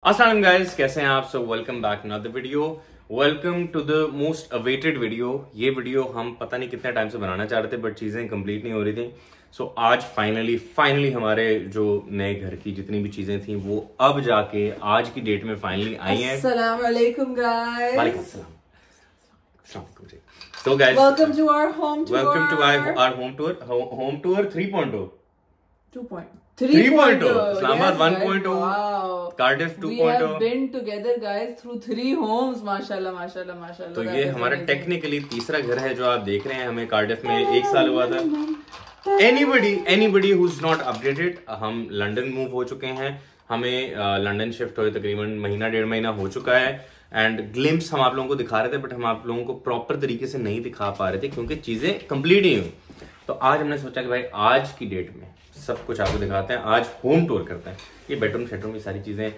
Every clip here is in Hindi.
अस्सलाम गाइस, कैसे हैं आप सब। Welcome back to another video. Welcome to the most awaited video. ये वीडियो हम पता नहीं कितने टाइम से बनाना चाह रहे थे बट चीजें कंप्लीट नहीं हो रही थी। सो आज फाइनली हमारे जो नए घर की जितनी भी चीजें थी वो अब जाके आज की डेट में फाइनली आई हैं। अस्सलाम वालेकुम गाइस। वालेकुम सलाम। So guys, welcome to our home tour. Welcome to our home tour. Home tour 3.0. 3.0. Islamabad 1.0. Wow. Cardiff 2.0. We have been together guys through 3 homes. माशाल्लाह। तो ये हमारा टेक्निकली तीसरा घर है जो आप देख रहे हैं। हमें कार्डिफ में 1 साल हुआ था। Anybody who's not updated, हम लंदन मूव हो चुके हैं। हमें लंदन शिफ्ट हुए तकरीबन महीना 1.5 महीना हो चुका है। एंड ग्लिम्स हम आप लोगों को दिखा रहे थे बट हम आप लोगों को प्रॉपर तरीके से नहीं दिखा पा रहे थे क्योंकि चीजें कंप्लीट ही हुई। तो आज हमने सोचा कि भाई आज की डेट में सब कुछ आपको दिखाते हैं। आज होम टूर करते हैं। ये बेडरूम शेडरूम की सारी चीजें,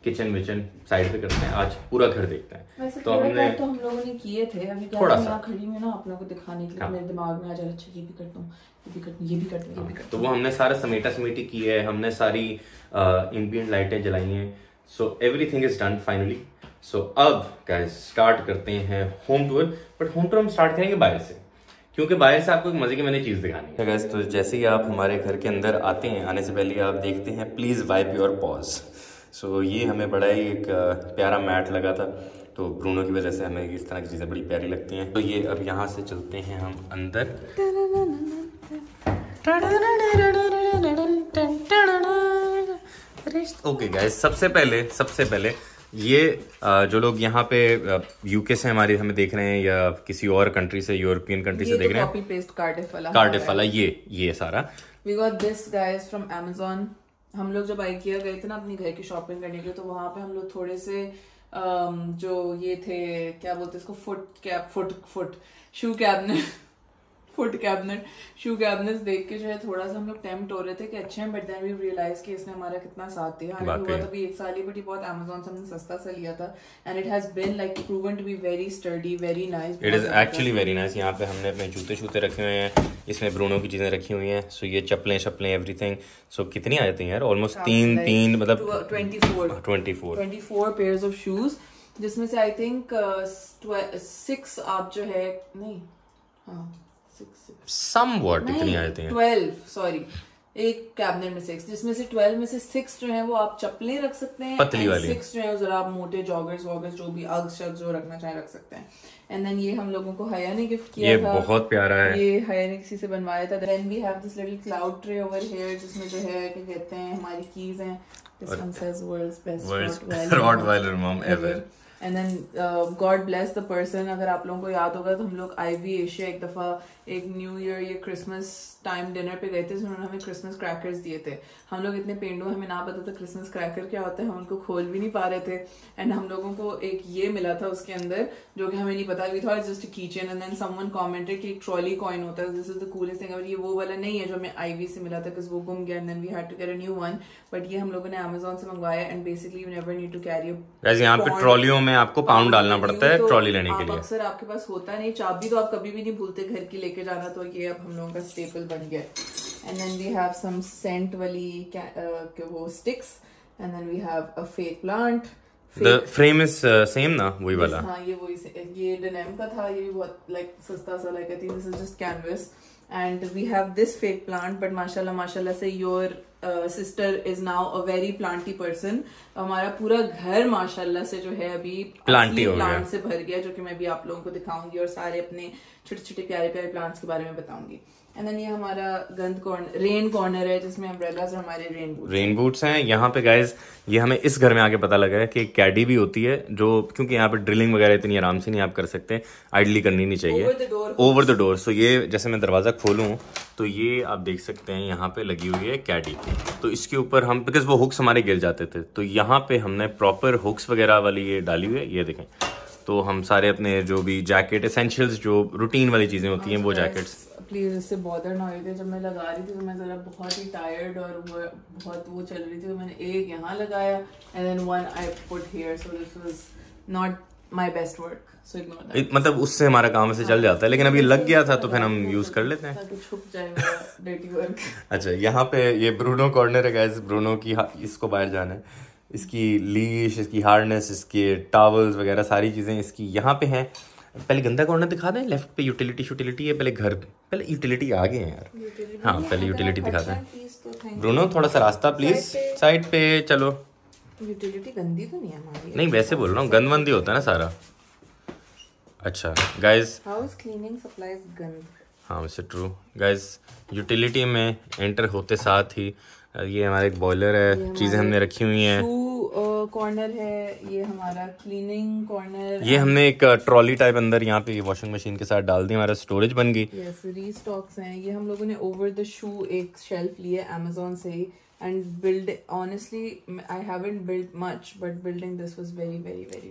किचन विचन साइड पे करते हैं। आज पूरा घर देखते हैं। तो हमने तो हम लोगों ने किए थे। अभी क्या थोड़ा सा खड़ी में ना आप लोगों को दिखाने के लिए मेरे दिमाग में आ जा अच्छा ये भी कर दूं, ये भी कर दूं, ये भी कर दूं, ये भी कर दूं। तो वो हमने सारा समेटी की है। हमने सारी एम्बिएंट लाइटें जलाई हैं। So everything is done finally. So अब गाइस स्टार्ट करते हैं home tour. But home tour हम स्टार्ट करेंगे बाहर से क्योंकि बाहर से आपको एक मजे की मैंने चीज दिखानी है गाइस। तो जैसे ही आप हमारे घर के अंदर आते हैं, आने से पहले आप देखते हैं प्लीज वाइप योर पॉज। सो ये हमें बड़ा ही एक प्यारा मैट लगा था। तो ब्रूनो की वजह से हमें इस तरह की चीजें बड़ी प्यारी लगती हैं। तो ये अब यहाँ से चलते हैं हम अंदर। ओके गाइस, सबसे पहले ये जो लोग यहाँ पे यूके से हमें देख रहे हैं या किसी और कंट्री से, यूरोपियन कंट्री से देख रहे हैं, कॉपी पेस्ट कार्डिफ वाला ये सारा we got this guys from Amazon। हम लोग जब IKEA गए थे ना अपनी घर की शॉपिंग करने के लिए, तो वहां पे हम लोग थोड़े से जो ये थे क्या बोलते हैं इसको, फुट शू कैबिनेट शू कैबिनेट्स देख के जो है थोड़ा सा हम लोग टेम्प्ट हो रहे थे कि अच्छे हैं, बट देन वी रियलाइज कि इसने हमारा कितना साथ दिया। हालांकि हुआ तो भी 1 साल ही, बट ये बहुत Amazon से हमने सस्ता सा लिया था and it has been like proven to be very sturdy, very nice. It is actually very nice. यहाँ पे हमने अपने जूते रखे हुए हैं। इसमें ब्रूनो की चीजें रखी हुई हैं। सो ये चप्पलें एवरीथिंग। सो कितनी आए थे यार? ऑलमोस्ट तीन मतलब 24 पेयर्स ऑफ शूज, जिसमें से आई थिंक 6 आप जो है नहीं समवॉट कितनी आए थे? 12 सॉरी, एक कैबिनेट में 6, जिसमें से 12 में से 6 जो है वो आप चप्पलें रख सकते हैं, पतली वाली। 6 जो है जरा आप मोटे जॉगर्स जो भी अग्स जो रखना चाहे रख सकते हैं। एंड देन ये हम लोगों को हया ने गिफ्ट किया ये था। बहुत प्यारा है। ये हया ने किसी से बनवाया था। Then we have this little cloud tray over here, जिसमें जो है क्या कहते हैं हमारी कीज हैं। This one says world's best Rottweiler mom ever. And then God bless the person. अगर आप लोगों को याद होगा तो हम लोग IV एशिया एक दफा एक न्यू ईयर या क्रिसमस टाइम डिनर पे गए थे, जिन्होंने हमें क्रिसमस क्रैकर्स दिए थे। हम लोग इतने पेंडू, हमें ना पता था क्रिसमस क्रैकर क्या होता है, हम उनको खोल भी नहीं पा रहे थे। एंड हम लोगों को एक ये मिला था उसके अंदर जो कि हमें नहीं पता भी था, just keychain. And then someone commented कि एक ट्रॉली कॉइन होता है, this is the coolest thing. ये वो वाला नहीं है जो हमें IV से मिला था बिकॉज वो गुम गया and then we had to get a new one, but ये हम लोगों ने Amazon से मंगवाया। And basically you never need to carry guys, यहाँ पे ट्रॉलियों में आपको पाउंड डालना पड़ता है ट्रॉली लेने के लिए। अक्सर आपके पास होता नहीं। चाबी तो आप कभी भी नहीं भूलते घर की लेके जाना, तो ये अब हम लोगों का स्टेपल बन गया। And then we have some scent वाली वो sticks and then we have a fake plant. The frame is same ना, वही वाला। हाँ ये डेनिम का था। ये भी बहुत लाइक सस्ता सा, like I think this is just canvas. And we have this fake plant, but माशाल्लाह से your sister is now a very planty person. हमारा पूरा घर माशाल्लाह से जो है अभी प्लांट से भर गया, जो कि मैं भी आप लोगों को दिखाऊंगी और सारे अपने छोटे छोटे प्यारे प्यारे प्लांट्स के बारे में बताऊंगी। एंड देन ये हमारा रेन कॉर्नर है जिसमें अम्ब्रेलास और हमारे रेन बूट्स हैं। यहाँ पे गाइज ये हमें इस घर में आके पता लगा है कि कैडी भी होती है, जो क्योंकि यहाँ पे ड्रिलिंग वगैरह इतनी आराम से नहीं आप कर सकते, आइडली करनी नहीं चाहिए ओवर द डोर। सो ये जैसे मैं दरवाजा खोलूँ तो ये आप देख सकते हैं यहाँ पे लगी हुई है कैडी। तो इसके ऊपर हम, बिकॉज वो हुक्स हमारे गिर जाते थे, तो यहाँ पे हमने प्रॉपर हुक्स वगैरह वाली ये डाली हुई है। ये देखें, तो हम सारे अपने जो भी जैकेट एसेंशियल्स जो रूटीन वाली चीजें होती हैं वो जैकेट्स। प्लीज इससे बॉदर ना हुए थे। जब मैं लगा रही थी तो मैं जरा बहुत ही टायर्ड और बहुत वो चल रही थी, तो मैंने एक यहाँ लगाया and then one I put here, so this was not my best work, so ignore that. मतलब उससे हमारा काम से चल जाता है, लेकिन अभी लग गया था तो फिर हम यूज कर लेते हैं ताकि छुप जाए मेरा डर्टी वर्क। अच्छा, यहाँ पे ये ब्रूनो कॉर्नर है गाइस। ब्रूनो की इसको बाहर जाना है इसकी लीश, इसकी हार्डनेस, इसके टॉवल्स वगैरह सारी चीज़ें इसकी यहाँ पे हैं। पहले गंदा कॉर्नर दिखा दें, लेफ्ट पे यूटिलिटी है, पहले यूटिलिटी आ गए हैं यार। हाँ पहले यूटिलिटी दिखा दें। ब्रूनो थोड़ा सा रास्ता प्लीज, साइड पे चलो। यूटिलिटी गंदी तो नहीं है हमारी? नहीं वैसे बोल रहा हूँ, गंदवंदी होता है ना सारा। अच्छा गाइज, हाउस क्लीनिंग सप्लाइज गंद। हाँ वैसे ट्रू गाइज। यूटिलिटी में एंटर होते साथ ही ये हमारा एक बॉयलर है, चीज़ें हमने रखी हुई हैं। कॉर्नर है, ये हमारा क्लीनिंग कॉर्नर। ये हमने एक ट्रॉली टाइप अंदर यहाँ पे वॉशिंग मशीन के साथ डाल दी, हमारा स्टोरेज बन गई। यस, रीस्टॉक्स हैं। ये हम लोगों ने ओवर द शू एक शेल्फ लिया अमेज़न से ही, and build, honestly I haven't built much, but building this was very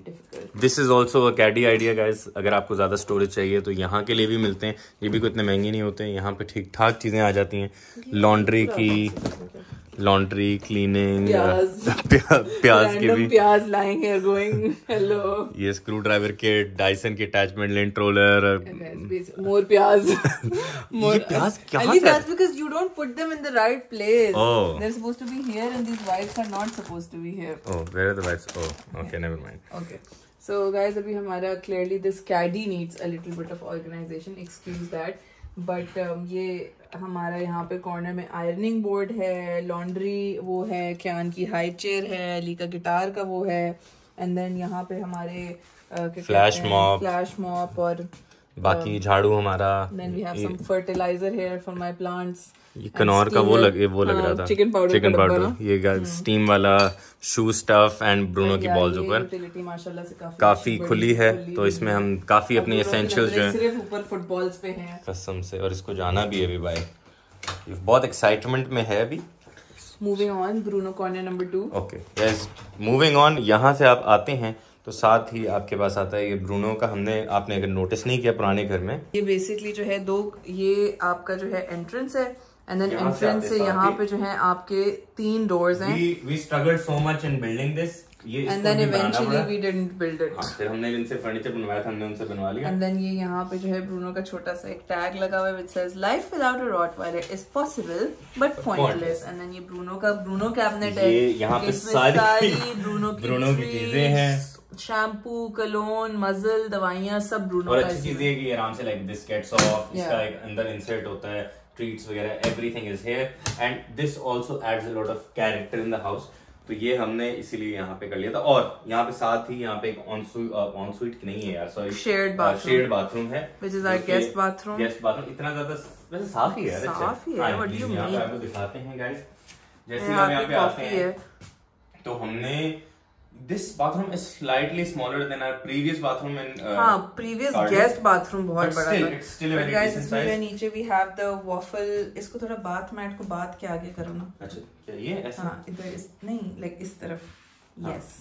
difficult. This is also a caddy idea guys। अगर आपको ज़्यादा स्टोरेज चाहिए तो यहाँ के लिए भी मिलते हैं, ये भी कोई इतने महंगे नहीं होते हैं, यहाँ पे ठीक ठाक चीज़ें आ जाती हैं। लॉन्ड्री की, लॉन्ड्री क्लीनिंग, प्याज के भी प्याज लाएंगे are going hello। ये स्क्रू ड्राइवर के, डायसन के अटैचमेंट, लिंट रोलर, more प्याज। ये प्याज क्या? That's because you don't put them in the right place. Oh, they're supposed to be here and these wipes are not supposed to be here. Oh, where are the wipes? Oh, okay, never mind. Okay, so guys, अभी हमारा clearly this caddy needs a little bit of organization, excuse that, but ये हमारा यहाँ पे कॉर्नर में आयरनिंग बोर्ड है, लॉन्ड्री वो है, क्यान की हाई चेयर है, अली का गिटार का वो है, एंड देन यहाँ पे हमारे फ्लैश मॉप और बाकी झाड़ू हमारा। Then we have some fertiliser here for my plants. ये कनौर का वो लग रहा था, चिकन पाउडर। ये स्टीम वाला शू स्टफ एंड ब्रूनो की बॉल्स ऊपर माशाल्लाह से काफी खुली है, तो इसमें हम काफी अपनी एसेंशियल्स जो है सिर्फ ऊपर फुटबॉल्स पे हैं कसम से, और इसको जाना भी है अभी भाई, बहुत एक्साइटमेंट में है अभी। Moving on, Bruno corner number 2। Okay yes, moving on. यहाँ से आप आते हैं तो साथ ही आपके पास आता है ये ब्रूनो का, आपने अगर नोटिस नहीं किया पुराने घर में, ये बेसिकली जो है ये आपका जो है एंट्रेंस है, एंड देन एंट्रेंस से यहाँ पे जो है आपके 3 डोर्स हैं। We struggled so much in building this, and then eventually we didn't build it। फिर हमने इनसे फर्नीचर बनवाया था, हमने उनसे बनवा लिया। and then ये यहाँ पे जो है ब्रूनो का छोटा सा एक टैग लगा हुआ है which says life without a Rottweiler is possible but pointless। and then ये ब्रूनो कैबिनेट है, ये यहाँ पे सारी ब्रूनो की चीजें हैं, शैम्पू, कलोन, मजल, दवाइयाँ सब ब्रूनो और अच्छी चीज है कि आराम से लाइक दिस गेट्स ऑफ, इसका एक अंदर इंसर्ट होता है, ट्रीट्स वगैरह everything is here, and this also adds a lot of character in the house. तो ये हमने इसीलिए यहाँ पे कर लिया था, और यहाँ पे साथ ही यहाँ पे एक ऑनस्वीट नहीं है यार, सॉरी शेयर्ड बाथरूम है, which is our guest bathroom. इतना ज्यादा वैसे साफ ही है, साफ ही है, व्हाट डू यू मीन। यहाँ पे आपको दिखाते हैं गाइस, जैसे हम यहाँ पे आते हैं तो हमने this bathroom is slightly smaller than our previous bathroom in previous guest bathroom बहुत बड़ा था, it's still a very decent size। नीचे we have the waffle, इसको थोड़ा बाथ मैट को बात के आगे करो ना। अच्छा क्या ये ऐसा? हाँ इधर नहीं, लाइक इस तरफ, यस।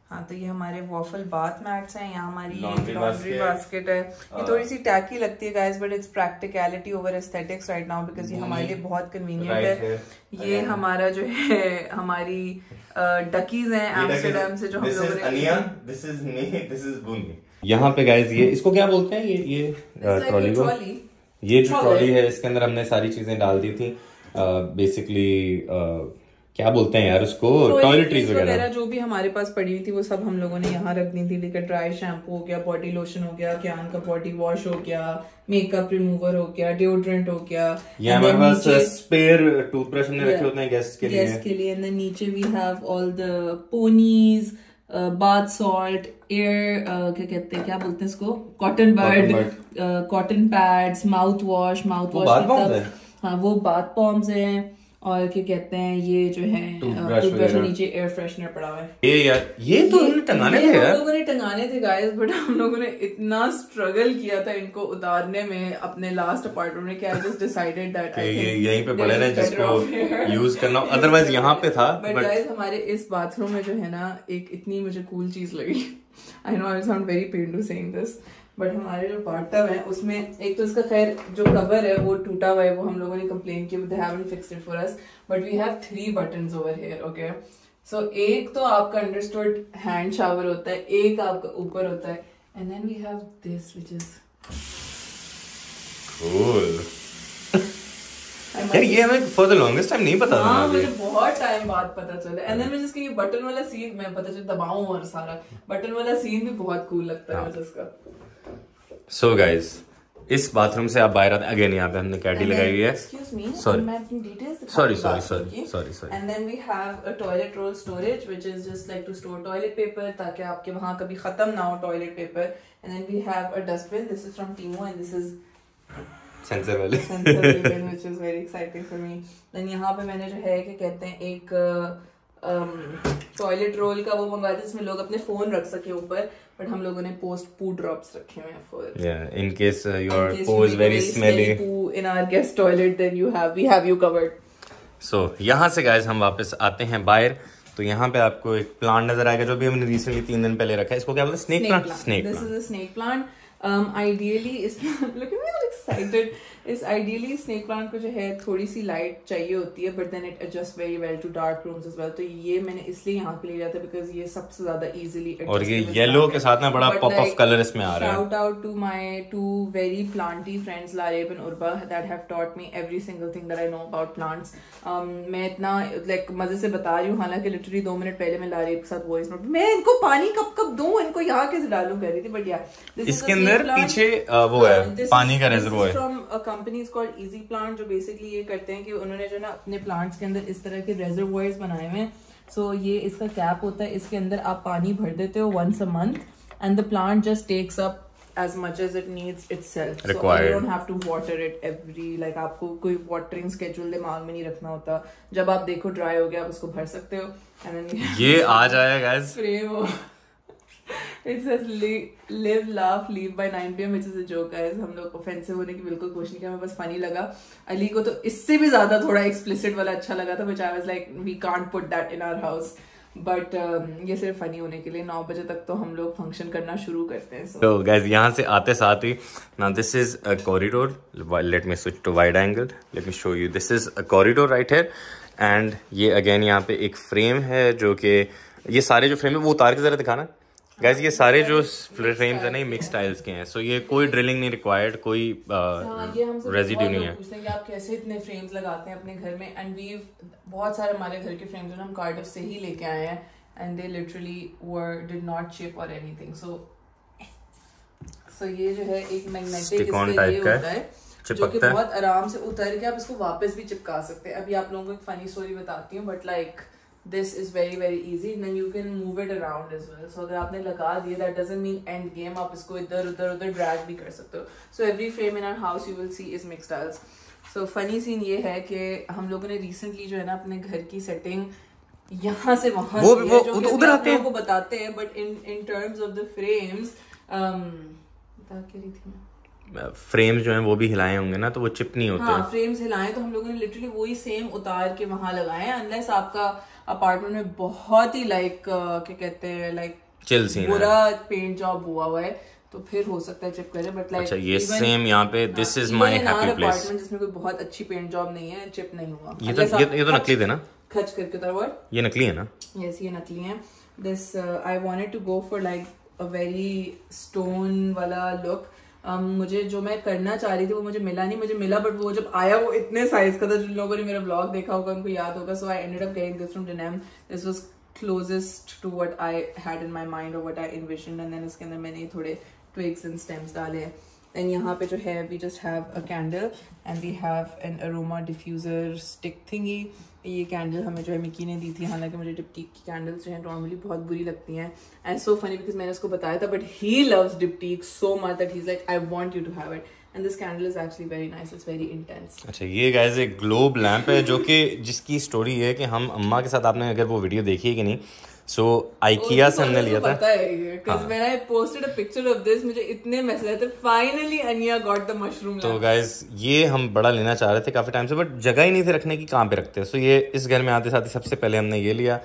हाँ तो ये हमारे वॉफल बाथ मैट्स हैं, यहाँ हमारी लॉन्ड्री बास्केट है। ये थोड़ी सी टैकी लगती है guys, but it's practicality over aesthetics right now, because ये हमारे लिए बहुत कन्वीनियंट है। ये हमारा जो है हमारी डकीज हैं एम्स्टर्डम से, जो हम लोगों ने, this is me, this is बुनी। यहाँ पे गाइस ये इसको क्या बोलते हैं, ये ट्रॉली को, ये जो ट्रॉली है इसके अंदर हमने सारी चीजें डाल दी थी, बेसिकली क्या बोलते हैं यार उसको, टॉयलेटरीज वगैरह जो भी हमारे पास पड़ी हुई थी वो सब हम लोगों ने यहाँ रख दी थी। लेकर ड्राई शैम्पू हो गया, बॉडी लोशन हो गया, क्यान का बॉडी वॉश हो गया, मेकअप रिमूवर हो गया, डिओड्रेंट हो गया, ये हमारे पास स्पेयर टूथब्रश हमने रखे होते हैं गेस्ट के लिए। एंड देन नीचे we have all the ponies, bath salt, air क्या कहते हैं, क्या बोलते हैं इसको, cotton bud, cotton pads, mouthwash हाँ वो बाथ पॉम्स हैं, और क्या कहते हैं ये जो है टूथब्रश, नीचे एयर फ्रेशनर पड़ा हुआ है। ये तो हमने टंगाने थे यार, हम लोगों ने टंगाने थे गाइस, बट हम लोगों ने इतना स्ट्रगल किया था इनको उतारने में अपने लास्ट अपार्टमेंट में, क्या जस्ट डिसाइडेड दैट ये यहीं पे पड़े रहे जिसको यूज करना, अदरवाइज यहाँ पे था। बट गाइस हमारे इस बाथरूम में जो है ना एक इतनी मुझे कूल चीज लगी, I know I sound very pain to saying this, but हमारे जो बाथटब है उसमें एक तो इसका खैर जो कवर है वो टूटा हुआ है, वो हम लोगों ने कंप्लेन किया, they haven't fixed it for us, but we have 3 buttons over here. Okay so एक तो आपका अंडरस्टूड हैंड शावर होता है, एक आपका ऊपर होता है, and then we have this which is cool. I यार ये हमें फॉर द लॉन्गेस्ट टाइम नहीं पता था। हाँ मुझे बहुत टाइम बाद पता चला। एंड देन मुझे इसका ये बटन वाला सीन मैं पता चला दबाऊं और सारा बटन वाला सीन भी बहुत कूल लगता है मुझे इसका। सो गाइस इस बाथरूम से आप बाहर आते अगेन यहाँ पे हमने कैडी लगाई हुई है। Sorry. And then we have a toilet roll storage which is just like to store toilet paper ताकि आपके वहां कभी खत्म ना हो toilet paper. And then we have a dustbin, this is from Temu and this is sensor वाले which is very exciting for me. Then यहाँ पे मैंने जो है क्या कहते हैं एक टॉयलेट रोल का वो मंगवाया था जिसमें लोग अपने फोन रख सके ऊपर, बट हम लोगों ने पोस्ट पू ड्रॉप्स रखे हुए हैं for in case your poo is very smelly poo in our guest toilet, then we have you covered. So यहाँ से guys हम वापस आते हैं बाहर। तो यहाँ पे आपको एक प्लांट नजर आएगा जो भी हमने रिसेंटली 3 दिन पहले रखा है। इसको क्या बोलते हैं? Snake plant. This is a snake plant. Ideally look at me, I'm excited. इस आइडियली स्नेक प्लांट को जो है थोड़ी सी लाइट चाहिए होती है, but then it adjust very well to dark rooms as well. तो ये मैंने इसलिए यहाँ पे लिया था बिकॉज ये सबसे ज्यादा इजीली और ये येलो के साथ ना बड़ा पॉप ऑफ कलर इसमें आ रहा है। Shout out to my 2 very planty friends Lareb and Urba that have taught me every single thing that I know about plants. मैं इतना लाइक मजे से बता रही हूँ, हालांकि लिटरली 2 मिनट पहले मैं लारेब के साथ वॉइस नोट मैं इनको पानी कब दूं, इनको यहाँ कैसे डालूं कर रही थी। बट यार इसके अंदर पीछे वो है पानी का reservoir from a company is called easy plant, जो बेसिकली ये करते हैं कि उन्होंने जो ना अपने प्लांट्स के अंदर इस तरह के रिजर्वोयर्स बनाए हुए हैं। सो ये इसका कैप होता है, इसके अंदर आप पानी भर देते हो once a month and the plant just takes up as much as it needs itself. Required. So you don't have to water it every like आपको कोई watering schedule दिमाग में नहीं रखना होता। जब आप देखो ड्राई हो गया आप उसको भर सकते हो। And then ये आ जाएगा guys। frame It says live laugh leave by 9 PM which is a joke guys। हम लोग ऑफेंसिव होने की बिल्कुल कोशिश नहीं किया, हमें बस फनी लगा। अली को तो इससे भी ज्यादा थोड़ा एक्सप्लिसिट वाला अच्छा लगा था, which I was like we can't put that in our house। But ये सिर्फ फनी होने के लिए 9 बजे तक तो हम लोग फंक्शन करना शुरू करते हैं। तो गाइस यहाँ से आते साथ ही now this is a corridor, let me switch to wide angle, let me show you, this is a corridor right here and ये अगेन यहाँ पे एक फ्रेम है जो कि ये सारे जो फ्रेम है वो उतार के जरा दिखाना गाइस। ये सारे जो फ्रेम्स है ना ये मिक्स टाइल्स के हैं। सो ये कोई ड्रिलिंग नहीं रिक्वायर्ड, कोई रेजिड्यू नहीं है। पूछते हैं कि आप कैसे इतने फ्रेम्स लगाते हैं अपने घर में, एंड वी बहुत सारे हमारे घर के फ्रेम्स हम कार्डिफ से ही लेके आए हैं and they literally did not chip और एनीथिंग। सो ये जो है एक मैग्नेटिक इसका ये होता है जो कि बहुत आराम से उतर के आप इसको वापस भी चिपका सकते हैं। अभी आप लोगों को एक फनी स्टोरी बताती हूँ, but like this is very very easy and then you can move it around as well. So अगर आपने लगा दिया that doesn't mean end game, आप इसको इधर उधर drag भी कर सकते हो। So every frame in our house you will see is mixed tiles. So funny scene ये है कि हम लोगों ने recently जो है ना अपने घर की setting यहाँ से वहाँ वो उधर आते हैं, को बताते हैं, but in terms of the frames बता क्या रही थी मैं, फ्रेम्स जो हैं वो भी हिलाए होंगे ना तो वो चिप नहीं होते। हाँ फ्रेम्स हिलाए तो हम लोगों ने लिटरली वही सेम उतार के वहां लगाए हैं, अनलेस आपका अपार्टमेंट में बहुत ही लाइक क्या कहते हैं लाइक चिल सीन पूरा पेंट जॉब हुआ है तो फिर हो सकता है चिप करे। बट लाइक अच्छा ये सेम यहाँ पे this is my happy place apartment जिसमें कोई बहुत अच्छी पेंट जॉब नहीं है, चिप नहीं हुआ। ये तो नकली थे ना, खच करके उतार वर्ड ये नकली है ना। यस ये नकली है। This I wanted to go for like a very stone वाला लुक। मुझे जो मैं करना चाह रही थी वो मुझे मिला नहीं, मुझे मिला बट वो जब आया वो इतने साइज का था, जिन लोगों ने मेरा ब्लॉग देखा होगा उनको याद होगा। So I ended up getting this from Denem। This was closest to what I had in my mind और what I envisioned, and then इसके अंदर मैंने थोड़े twigs and stems डाले हैं। देन यहाँ पे जो है we just have a candle and we have an aroma diffuser stick thingy. ये कैंडल हमें जो है मिकी ने दी थी, हालांकि मुझे डिप्टीक की कैंडल्स जो है नॉर्मली बहुत बुरी लगती हैं एंड सो फनी बिकॉज मैंने उसको बताया था but he loves Diptyque so much that he is like I want you to have it and this candle is actually very nice, it's very intense. अच्छा ये गाइस एक ग्लोब लैंप है जो कि जिसकी स्टोरी है कि हम अम्मा के साथ, आपने अगर वो वीडियो देखी है कि नहीं, सो IKEA से हमने लिया था। पता है because when I posted a picture of this मुझे इतने मैसेज आए थे finally Anya got the mushroom lamp। तो गाइस ये हम बड़ा लेना चाह रहे थे काफी टाइम से बट जगह ही नहीं थी रखने की, कहाँ पे रखते हैं। सो ये इस घर में आते साथ ही सबसे पहले हमने ये लिया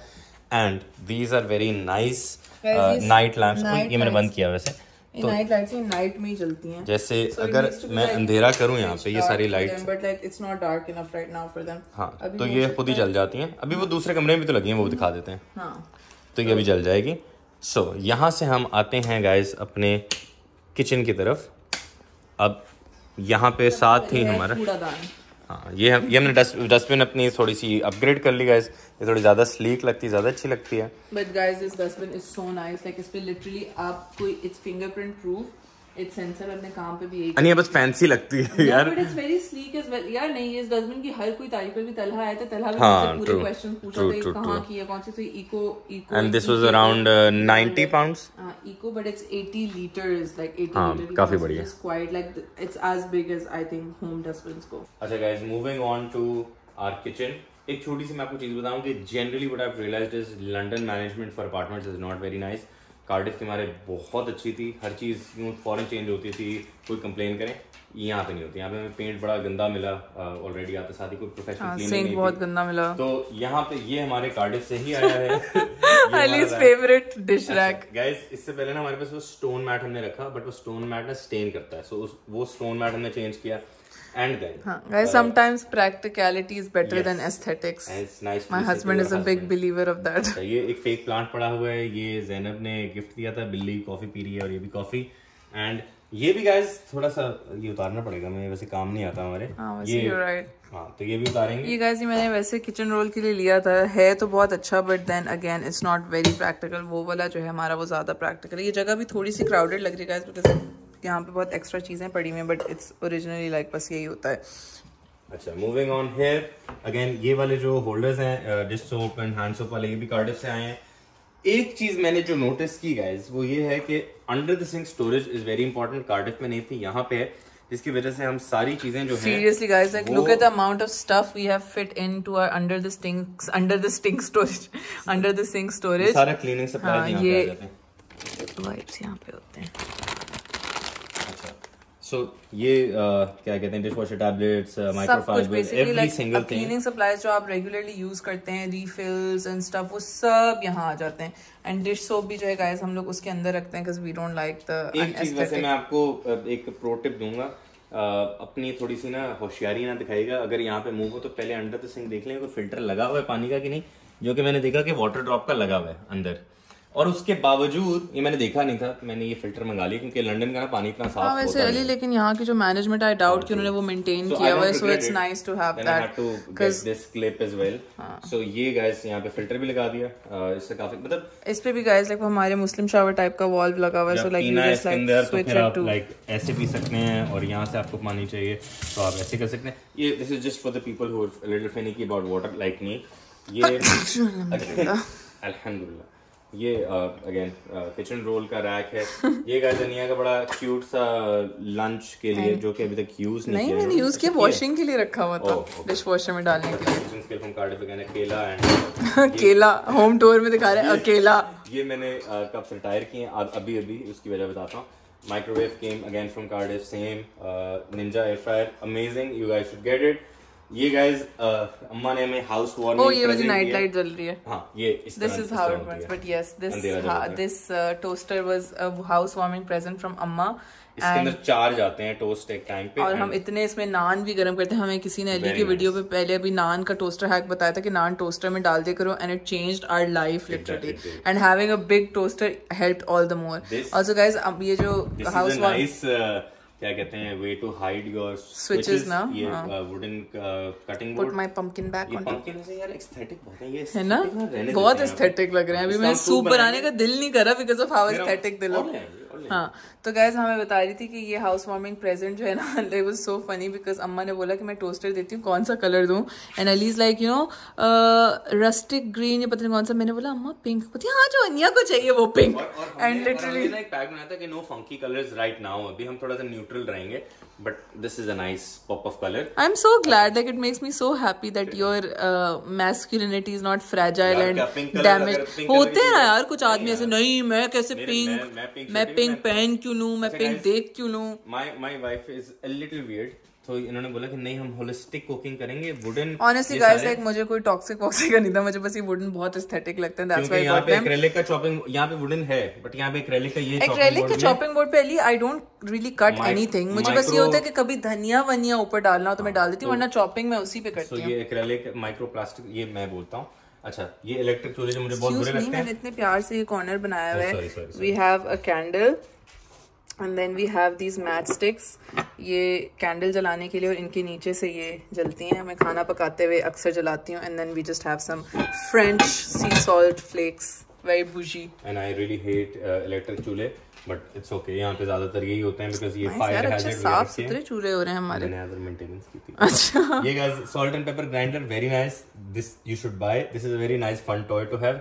and these are very nice night lamps. ये मैंने बंद किया वैसे तो नाइट लाइट्स नाइट में ही जलती हैं। जैसे अगर मैं अंधेरा करूं यहाँ पे ये सारी lights but like it's not dark enough right now for them. हाँ तो ये खुद ही जल जाती हैं। अभी वो दूसरे कमरे में भी तो लगी हैं, वो दिखा देते हैं। हाँ तो ये भी जल जाएगी। सो यहाँ से हम आते हैं गाइस अपने किचन की तरफ। अब यहाँ पे साथ ही हमारा हाँ ये हमने डस्टबिन अपनी थोड़ी सी अपग्रेड कर ली गाइस, ये थोड़ी ज़्यादा स्लीक लगती है, ज़्यादा अच्छी लगती है। But guys this dustbin is so nice, like इस पे लिटरली आप कोई it's fingerprint proof, it's sensor, अपने काम पे भी यही बस फैंसी लगती है यार, but it's very sleek as well यार। नहीं इस डस्टबिन की हर कोई तारीफ कर भी, तलहा आया था, तलहा में हाँ, पूरे क्वेश्चन पूछा था कहाँ की है, कौन सी eco and this was around 90 pounds eco, but it's 80 litres, like 80 हाँ, लीटर, काफी बढ़िया, it's quite like it's as big as I think home dustbins को। अच्छा guys, moving on to our kitchen, एक छोटी सी मैं आपको चीज बताऊं कि generally what I have realised is London management for apartments is not very nice. Cardiff की हमारे बहुत अच्छी थी, हर चीज़ यूँ फॉरन चेंज होती थी, कोई कंप्लेन करें, यहाँ पे नहीं होती। यहाँ पे हमें पेंट बड़ा गंदा मिला ऑलरेडी आते साथ ही, कोई प्रोफेशनल क्लीनिंग नहीं, बहुत गंदा मिला। तो यहाँ पे ये हमारे कार्डिफ से ही आया है अली's फेवरेट डिश रैक। गाइस इससे पहले ना हमारे पास वो स्टोन मैट हमने रखा, बट वो स्टोन मैट ना स्टेन करता है, सो वो स्टोन मैट हमने चेंज किया। And then, guys, sometimes practicality is better than aesthetics. And it's nice. My husband is a big believer of that. ये एक फेक प्लांट पड़ा हुआ है, ये ज़ैनब ने गिफ्ट दिया था, बिल्ली कॉफी पी रही है और ये भी कॉफी। एंड ये भी गाइस थोड़ा सा ये उतारना पड़ेगा, मैं वैसे काम नहीं आता हमारे, ये राइट, हाँ तो ये भी उतारेंगे। ये गाइस ये मैंने वैसे किचन रोल के लिए लिया था, है तो बहुत अच्छा, but then again it's not very practical. वो वाला जो है हमारा वो ज्यादा प्रैक्टिकल है। ये जगह भी थोड़ी सी क्राउडेड लग रही है गाइस, बिकॉज यहाँ पे बहुत एक्स्ट्रा चीजें पड़ी हुई हैं, बट इट्स ओरिजिनली लाइक बस यही होता है। अच्छा, मूविंग ऑन हियर अगेन, ये वाले जो होल्डर्स हैं dish soap and hand soap वाले, ये भी कार्डिफ से आए हैं। एक चीज मैंने जो नोटिस की गाइस वो ये है कि under the sink storage is very important. Cardiff में नहीं थी, यहाँ पे है, जिसकी वजह से हम सारी चीजें जो हैं seriously guys, like look at the amount of stuff we have fit into our under the sink storage. सारा क्लीनिंग सप्लाईज यहाँ पे आ जाते हैं, वाइप्स यहाँ पे होते हैं। सो ये क्या कहते हैं, dish washer tablets, microfibre, every single thing, cleaning supplies जो आप रेगुलरली यूज करते हैं, रीफिल्स एंड स्टफ, वो सब यहाँ आ जाते हैं। एंड डिश सोप भी जो है गाइस हम लोग उसके अंदर रखते हैं, because we don't like the एक चीज वैसे मैं आपको एक प्रो टिप दूंगा, अपनी थोड़ी सी ना होशियारी ना दिखाइएगा, अगर यहाँ पे मूव हो तो पहले अंडर द सिंक देख लें कोई फिल्टर लगा हुआ है पानी का कि नहीं, जो कि मैंने देखा कि वाटर ड्रॉप का लगा हुआ है अंदर, और उसके बावजूद ये मैंने देखा नहीं था, मैंने ये फिल्टर मंगा लिया क्योंकि लंदन का ना पानी इतना साफ वैसे अली, लेकिन यहाँ की जो मैनेजमेंट, आई डाउट कि उन्होंने वो मेंटेन किया हुआ है, so it's nice to have that, to get this clip as well. सो ये गाइस यहाँ पे फिल्टर भी लगा दिया, इससे काफी मतलब इस पे भी गाइस लाइक हमारे मुस्लिम शावर टाइप का वॉल्व लगा हुआ है, so like you just like switch it to, like ऐसे पी सकते हैं, और यहाँ से आपको पानी चाहिए तो आप ऐसे कर सकते हैं। ये this is just for the people who are little finicky about water like me. ये अल्हम्दुलिल्लाह ये अगेन किचन रोल का रैक है। ये गाइस दुनिया का बड़ा क्यूट सा लंच के लिए, जो कि अभी तक यूज नहीं किया, मैंने यूज किया, वॉशिंग के लिए रखा हुआ था, डिश वॉशर में डालने के लिए। हम कार्डिफ गए केला एंड केला होम टूर में दिखा रहे हैं अकेला। ये मैंने कब से रिटायर किए अभी उसकी वजह बताता हूँ। Microwave came again from Cardiff, same Ninja air fryer, amazing, you guys should get it. ये गाइस अम्मा ने हमें हाउस वार्मिंग, ये वाली नाइट लाइट जल रही है, हाँ ये इस this is how it works, but yes this toaster was a house warming present from अम्मा। इसके अंदर 4 जाते हैं टोस्ट एक टाइम पे, और हम इतने इसमें नान भी गर्म करते हैं। हमें किसी ने अली की वीडियो पे पहले अभी नान का टोस्टर हैक बताया था कि नान टोस्टर में डाल दे करो, and it changed our life literally, and having a big toaster helped all the more. Also guys अब ये जो हाउस वार्मिंग क्या कहते हैं, way to hide your switches ना, ये wooden cutting board, put my pumpkin back on, pumpkin से यार एस्थेटिक बहुत है, ये है ना, बहुत एस्थेटिक लग रहे हैं। अभी मैं सूप बनाने का दिल नहीं कर रहा बिकॉज ऑफ हाउ एस्थेटिक दे लोग। हाँ तो गाइस हमें बता रही थी कि ये हाउस वार्मिंग प्रेजेंट जो है ना, it was so funny because अम्मा ने बोला कि मैं टोस्टर देती हूँ, कौन सा कलर दूं, and Ali is like you no rustic green, ये पता नहीं कौन सा। मैंने बोला अम्मा पिंक, पता हाँ जो अनिया को चाहिए वो पिंक, एंड लिटरली एक पैक बनाया था कि no funky colours right now, अभी हम थोड़ा सा न्यूट्रल रहेंगे, but this is a nice pop of colour. I am so glad, like it makes me so happy that your masculinity is not fragile and damage. होते हैं ना यार कुछ आदमी ऐसे, नहीं मैं कैसे पिंक, मैं पिंक पहन क्यों लूं, मैं पिंक देख क्यों लूं। My wife is a little weird, तो इन्होंने बोला कि नहीं हम होलिस्टिक कुकिंग करेंगे, वुडन। ऑनेस्टली गाइस लाइक मुझे कोई टॉक्सिक का नहीं था, मुझे बस ये वुडन बहुत एस्थेटिक लगता है, दैट्स व्हाई यहाँ पे एक्रेलिक का चॉपिंग, यहाँ पे वुडन है बट यहाँ पे एक्रेलिक का ये चॉपिंग बोर्ड पे Ali I don't really cut anything, मुझे बस ये होता है कि कभी धनिया वनिया ऊपर डालना हो तो मैं डाल देती हूँ, वरना चॉपिंग मैं उसी पे करती हूँ। ये एक्रेलिक माइक्रोप्लास्टिक, ये मैं बोलता हूँ। अच्छा ये इलेक्ट्रिक चूल्हे जो मुझे बहुत बुरे लगते हैं, मैंने इतने प्यार से ये कॉर्नर बनाया हुआ है। We have a candle and then we have these match sticks, ये कैंडल जलाने के लिए और इनके नीचे से ये जलती हैं। मैं खाना पकाते हुए अक्सर जलाती हूँ। And then we just have some French sea salt flakes, very bougie. And I really hate electric चूल्हे, बट इट्स ओके, यहाँ पे ज्यादातर यही होते हैं बिकॉज़ ये फायर हैजर्ड साफ सुथरे चूल्हे हो रहे हैं हमारे। मैंने अदर मेंटेनेंस की थी। अच्छा, ये guys salt and pepper grinder, very nice, this you should buy, this is a very nice fun toy to have.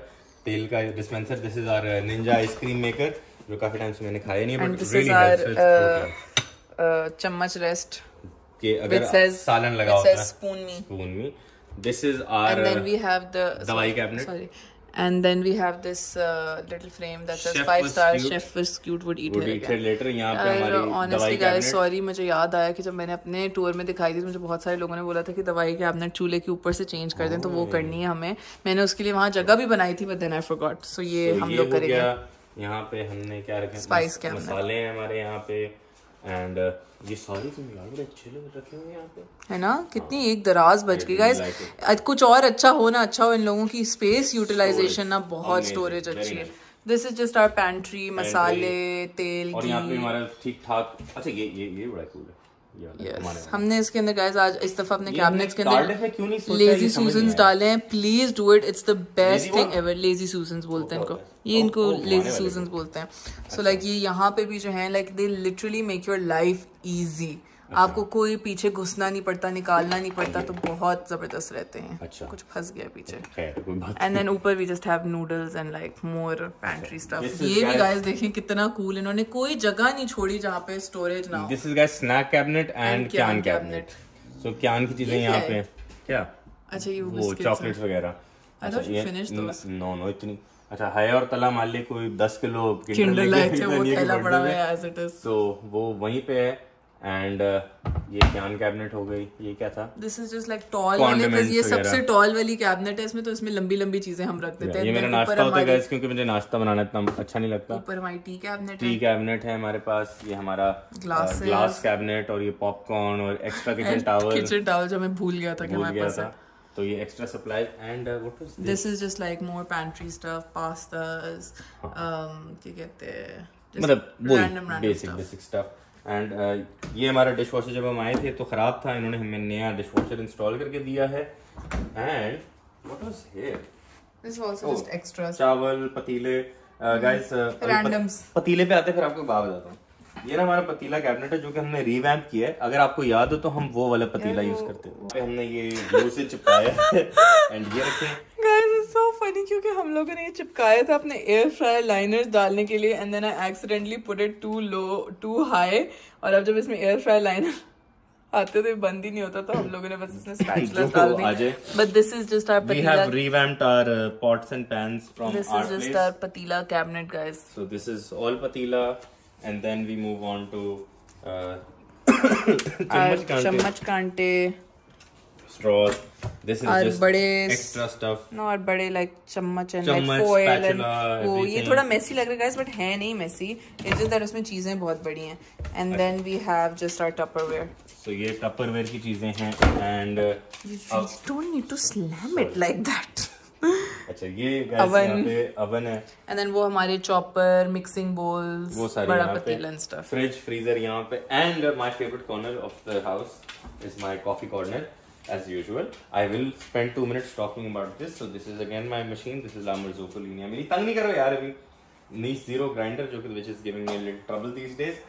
तेल का dispenser, this is our Ninja ice cream maker, जो काफी टाइम से मैंने खाया नहीं है, बट रियली हेल्प्स। चम्मच रेस्ट के अगर सालन लगा होता है, spoon me, this is our, and then we have the दवाई cabinet, sorry, and then we have this little frame that says 5-star chef was cute would eat it later. यहाँ पे हमारी honestly guys, sorry, मुझे याद आया कि जब मैंने अपने टूर में दिखाई थी, मुझे बहुत सारे लोगों ने बोला था कि दवाई कैबिनेट चूल्हे के ऊपर से चेंज कर दें, तो वो करनी है हमें। मैंने उसके लिए वहाँ जगह भी बनाई थी, but then I forgot, so ये हम लोग करेंगे। यहाँ पे हमने क्या रखे, स्पाइस कैबिनेट, मसाले हैं हमारे यहाँ पे, एंड ये सारी चीजें बड़े अच्छे लोग रखे हुए हैं यहाँ पे, है ना? कितनी एक दराज बच गई गाइस। कुछ और अच्छा हो ना, अच्छा हो, इन लोगों की स्पेस यूटिलाइजेशन ना, बहुत स्टोरेज अच्छी है। This is just our pantry, मसाले, तेल, और यहाँ पे हमारा ठीक ठाक। अच्छा ये बड़ा कूल है। Yes. हमने इसके अंदर गाइस आज इस दफा अपने कैबिनेट्स के अंदर लेजी सूजन्स डाले हैं। Please do it, it's the best thing ever. Lazy Susans बोलते हैं इनको, ये इनको लेजी सूजन्स बोलते हैं। सो लाइक ये यहाँ पे भी जो है, like they literally make your life easy. आपको कोई पीछे घुसना नहीं पड़ता, निकालना नहीं पड़ता, तो बहुत जबरदस्त रहते हैं। अच्छा, कुछ फंस गया पीछे। एंड देन ऊपर we just have noodles and like more pantry stuff. ये भी गाइस देखें कितना कूल, इन्होंने कोई जगह नहीं छोड़ी जहाँ पे स्टोरेज ना हो। This is guys snack cabinet and Kyan cabinet. So Kyan की चीजें यहाँ पे क्या, अच्छा ये वो चॉकलेट्स वगैरह। I thought you finished those. No इतनी, अच्छा है और तला मान ली कोई 10 किलो किंडर लाए थे, वो थैला पड़ा हुआ है एज इट इज। सो वो वहीं पे है। एंड ये क्यान कैबिनेट हो गई। ये क्या था? This is just like tall वाली, ये सबसे टॉल वाली कैबिनेट है इसमें, तो इसमें लंबी लंबी चीजें हम रख देते हैं। ये मेरा नाश्ता होता है गाइस, क्योंकि मुझे नाश्ता बनाना इतना अच्छा नहीं लगता। ऊपर हमारी टी कैबिनेट है हमारे पास। ये हमारा ग्लास कैबिनेट, और ये पॉपकॉर्न और एक्स्ट्रा किचन टॉवल जो मैं भूल गया था कि हमारे पास है। तो ये extra supply. And what was this is just like more pantry stuff, pastas, क्या कहते हैं, मतलब बेसिक स्टफ। एंड ये हमारा डिश वॉशर जब हम आए थे तो खराब था, इन्होंने हमें नया डिश वॉशर इंस्टॉल करके दिया है। And what was here, this also just extras, चावल, पतीले। गाइस रैंडम्स पतीले पे आते हैं, फिर आपको बात बताता हूँ। ये ना हमारा पतीला कैबिनेट है, जो कि हमने रिवैम्प किया है। अगर आपको याद हो तो हम वो वाला पतीला यूज करते हैं। हमने ये ग्लू से चिपकाया है एंड ये रखे। गाइस इट्स सो फनी, क्योंकि हम लोगों ने ये चिपकाया था अपने एयर फ्रायर लाइनर्स डालने के लिए, and then I accidentally put it too low, too high, और अब जब इसमें एयर फ्रायर लाइनर आते थे बंद ही नहीं होता, तो हम लोगों ने बस इसमें स्पैचुला डाल दी। But this is just our पतीला, we have revamped our pots and pans from this our is just place. our patila cabinet guys. So this is all patila, and then we move on to चम्मच कांटे, straws. This is just extra stuff. No, और बड़े like चम्मच and like foil and वो ये थोड़ा messy लग रहा है guys, but है नहीं messy. It's just that उसमें चीजें बहुत बड़ी हैं. And then we have just our Tupperware. So ये Tupperware की चीजें हैं, and you don't need to slam it like that. अच्छा ये guys यहाँ पे oven है, and then वो हमारे chopper, mixing bowls, वो सारे बड़ा यहाँ पतीला and stuff. Fridge, freezer यहाँ पे, and my favorite corner of the house is my coffee corner. As usual, I will spend 2 minutes talking about this. So this is again my machine. This is La Marzocco-Linea. मेरी तंग नहीं करो यार अभी। Nice Zero grinder, जो कि which is giving me a little trouble these days.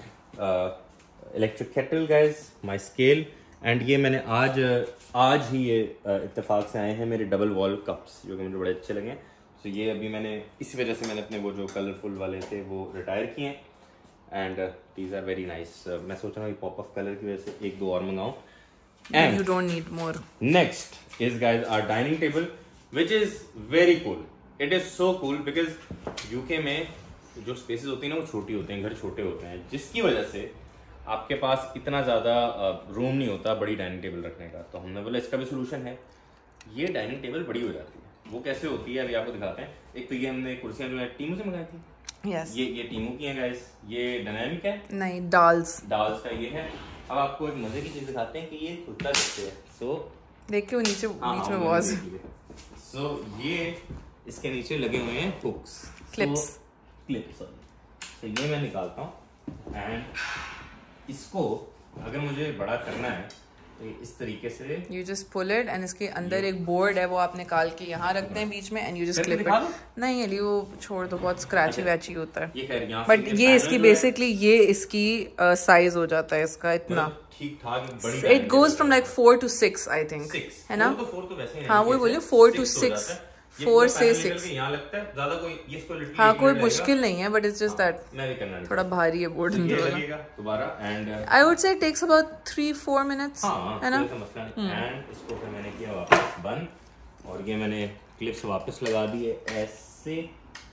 Electric kettle guys, my scale, and ये मैंने आज ही ये इत्तेफाक से आए हैं मेरे डबल वॉल कप्स, जो कि मुझे बड़े अच्छे लगे। So ये अभी मैंने इसी वजह से मैंने अपने वो जो कलरफुल वाले थे वो रिटायर किए, and these are very nice. मैं सोच रहा हूँ ये पॉप ऑफ कलर की वजह से 1-2 और मंगाऊँ। And you don't need more. Next is guys our dining table, which is very cool. It is so cool because UK में जो spaces होती हैं ना वो छोटी होते हैं, घर छोटे होते हैं, जिसकी वजह से आपके पास इतना ज़्यादा रूम नहीं होता बड़ी डाइनिंग टेबल रखने का। तो हमने बोला इसका भी सोल्यूशन है, ये डाइनिंग टेबल बड़ी हो जाती है। वो कैसे होती है अभी आपको दिखाते हैं। एक तो ये हमने कुर्सियाँ जो है टीमू से मंगाई थी। Yes. ये टीमू की हैं गाइस। ये डायनामिक है नहीं, डाल्स का ये है। अब आपको एक मजे की चीज दिखाते हैं कि ये खुलता कैसे है। सो देखिए नीचे बीच में वॉज। सो ये इसके नीचे लगे हुए हैं हुक्स, क्लिप्स। तो ये मैं निकालता हूँ एंड इसको अगर मुझे बड़ा करना है तो इस तरीके से you just pull it and इसके अंदर एक बोर्ड है वो आप निकाल के यहाँ रखते हैं बीच में and you just clip it. नहीं अली वो छोड़ दो, बहुत स्क्रैची वैची होता है। बट ये इसकी बेसिकली ये इसकी साइज हो जाता है इसका इतना ठीक ठाक। It goes from like 4 to 6 I think, है ना? हाँ वही बोलिए 4 to 6, 4 से 6 यहाँ लगता है ज्यादा कोई ये इसको हाँ कोई मुश्किल नहीं है, बट इट्स जस्ट दैट मैं भी करना थोड़ा भारी है बोर्ड दोबारा। And I would say it takes about 3-4 minutes, है ना? एंड इसको फिर मैंने किया वापस बंद और ये मैंने क्लिप्स वापस लगा दिए ऐसे।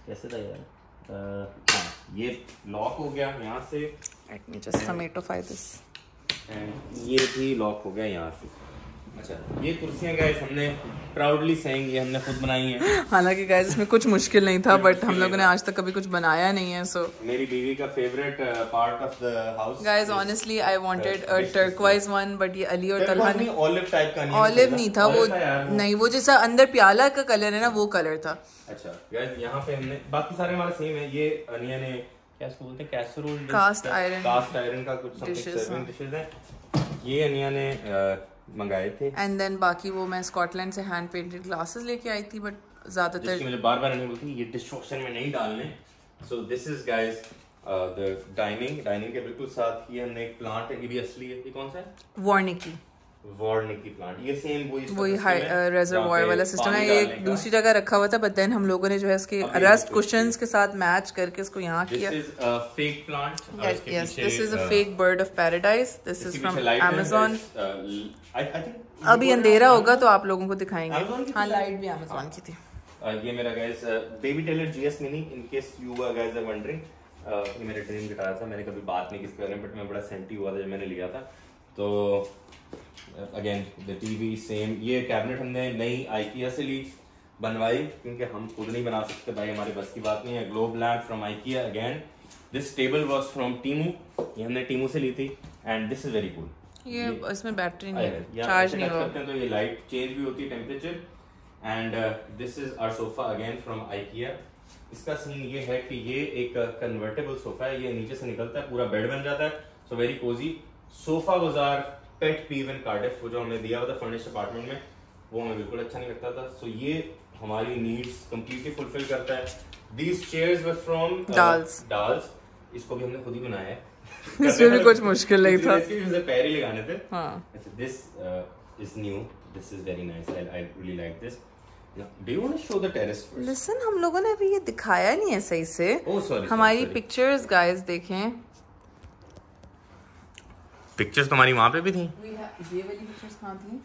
कैसे था यार? हाँ ये लॉक हो गया यहाँ से। लेट मी जस्ट समेटिफाई दिस एंड ये भी लॉक हो गया यहाँ से। अच्छा ये कुर्सियां गाइस हमने प्राउडली सेइंग ये हमने खुद बनाई हैं। हालांकि गाइस इसमें कुछ मुश्किल नहीं था, बट हम लोगों ने आज तक कभी कुछ बनाया नहीं है। सो मेरी बीवी का favourite part of the house guys honestly I wanted a turquoise one, but ये अली और तलहा ने ऑलिव टाइप का ऑलिव नहीं था वो, नहीं वो जैसा अंदर प्याला का कलर है ना वो कलर था। अच्छा गाइस यहाँ पे हमने बाकी सारे हमारे सेम है। ये अनिया ने क्या इसको बोलते हैं कैसरोल, कास्ट आयरन का कुछ सर्विंग डिशेस है ये अनिया ने मंगाए थे। एंड देन बाकी वो मैं स्कॉटलैंड से हैंड पेंटेड ग्लासेस लेके आई थी, बट ज्यादातर मुझे बार-बार नहीं बोलती ये डिशवॉशर में नहीं डालने। सो this is guys the dining के बिल्कुल साथ ये हमने एक प्लांट है, ये भी असली है। ये कौन सा है? वार्निकी प्लांट। ये सेम वही रिजर्वॉयर वाला सिस्टम है। ये दूसरी जगह रखा हुआ था, बट देन हम लोगों ने जो है इसके रस्ट कुशंस के साथ मैच करके इसको यहाँ किया। This is a fake plant. Yes this is a fake bird of paradise. This is from Amazon. अभी अंधेरा होगा तो आप लोगों को दिखाएंगे। हाँ लाइट भी अमेज़न की थी। ये मेरा guys baby Taylor GS mini, in case you guys are wondering. ये मेरा ड्रीम गिटार था, मैंने कभी बात नहीं किसके बारे में, बट मैं बड़ा सेंटी हुआ था जब मैंने लिया था। तो अगेन द टीवी सेम। ये कैबिनेट हमने नई IKEA से ली, बनवाई, क्योंकि हम खुद नहीं बना सकते भाई, हमारे बस की बात नहीं है। Globe lamp from IKEA again. This table was from Temu, ये हमने टीमू से ली थी। And this is very cool. ये इसमें बैटरी नहीं चार्ज नहीं होता तो ये लाइट चेंज भी होती है temperature. And this is our sofa again from IKEA। इसका सीन ये है कि ये एक कन्वर्टेबल सोफा है, ये नीचे से निकलता है, पूरा बेड बन जाता है। So very cosy. Sofa was our pet peeve in Cardiff, वो जो हमने दिया हुआ था फर्निश्ड अपार्टमेंट में, वो हमें बिल्कुल अच्छा नहीं लगता था। सो ये हमारी नीड्स कंप्लीटली फुलफिल करता है। These chairs were from dals. इसको भी हमने खुद ही बनाया है। इसमें भी कुछ मुश्किल नहीं था, इसके पैर ही लगाने थे। हाँ। This is new, this is very nice, I really like this. Do you want to show the terrace first? Listen, हम लोगों ने अभी ये दिखाया नहीं है सही से। Oh, sorry, हमारी पिक्चर्स गाइस देखें। पिक्चर्स तुम्हारी वहाँ पे भी थी? ये वाली पिक्चर्स कहाँ थी?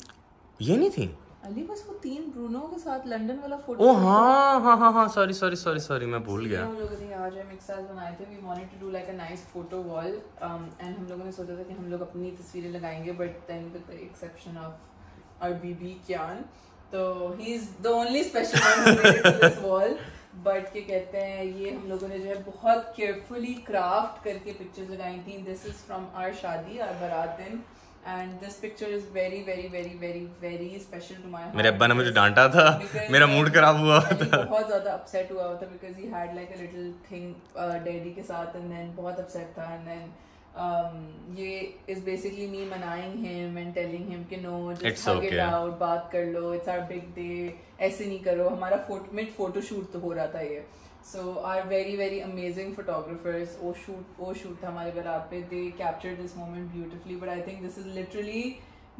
ये नहीं थी अली, बस वो 3 ब्रूनो के साथ लंदन वाला फोटो। ओह हाँ सॉरी मैं भूल गया। हम लोगों ने आज हम एक साथ बनाए थे। We wanted to do like a nice photo wall and हम लोगों ने सोचा था कि हम लोग अपनी तस्वीरें लगाएंगे, but then with the exception of our बीबी क्यान, तो he is the only special one who made it to this wall. But क्या कहते हैं, ये हम लोगों ने जो है बहुत केयरफुली क्राफ्ट करके पिक्चर्स लगाई थी। दिस इज फ्रॉम आवर शादी, आवर बारात दिन, and this picture is very very very very very special to my heart. मेरे अब्बा ने मुझे डांटा था, मेरा मूड खराब हुआ था, बहुत ज्यादा अपसेट हुआ था, because he had like a little thing daddy के साथ, एंड देन बहुत अपसेट था। एंड देन ये इज बेसिकली मी मनाइंग हिम एंड टेलिंग हिम कि no just hug it out, बात कर लो, इट्स आवर बिग डे, ऐसे नहीं करो। हमारा फोटो शूट तो हो रहा था ये। So are very very amazing photographers, वो शूट था हमारे बारात पे, they captured this moment beautifully. But I think this is literally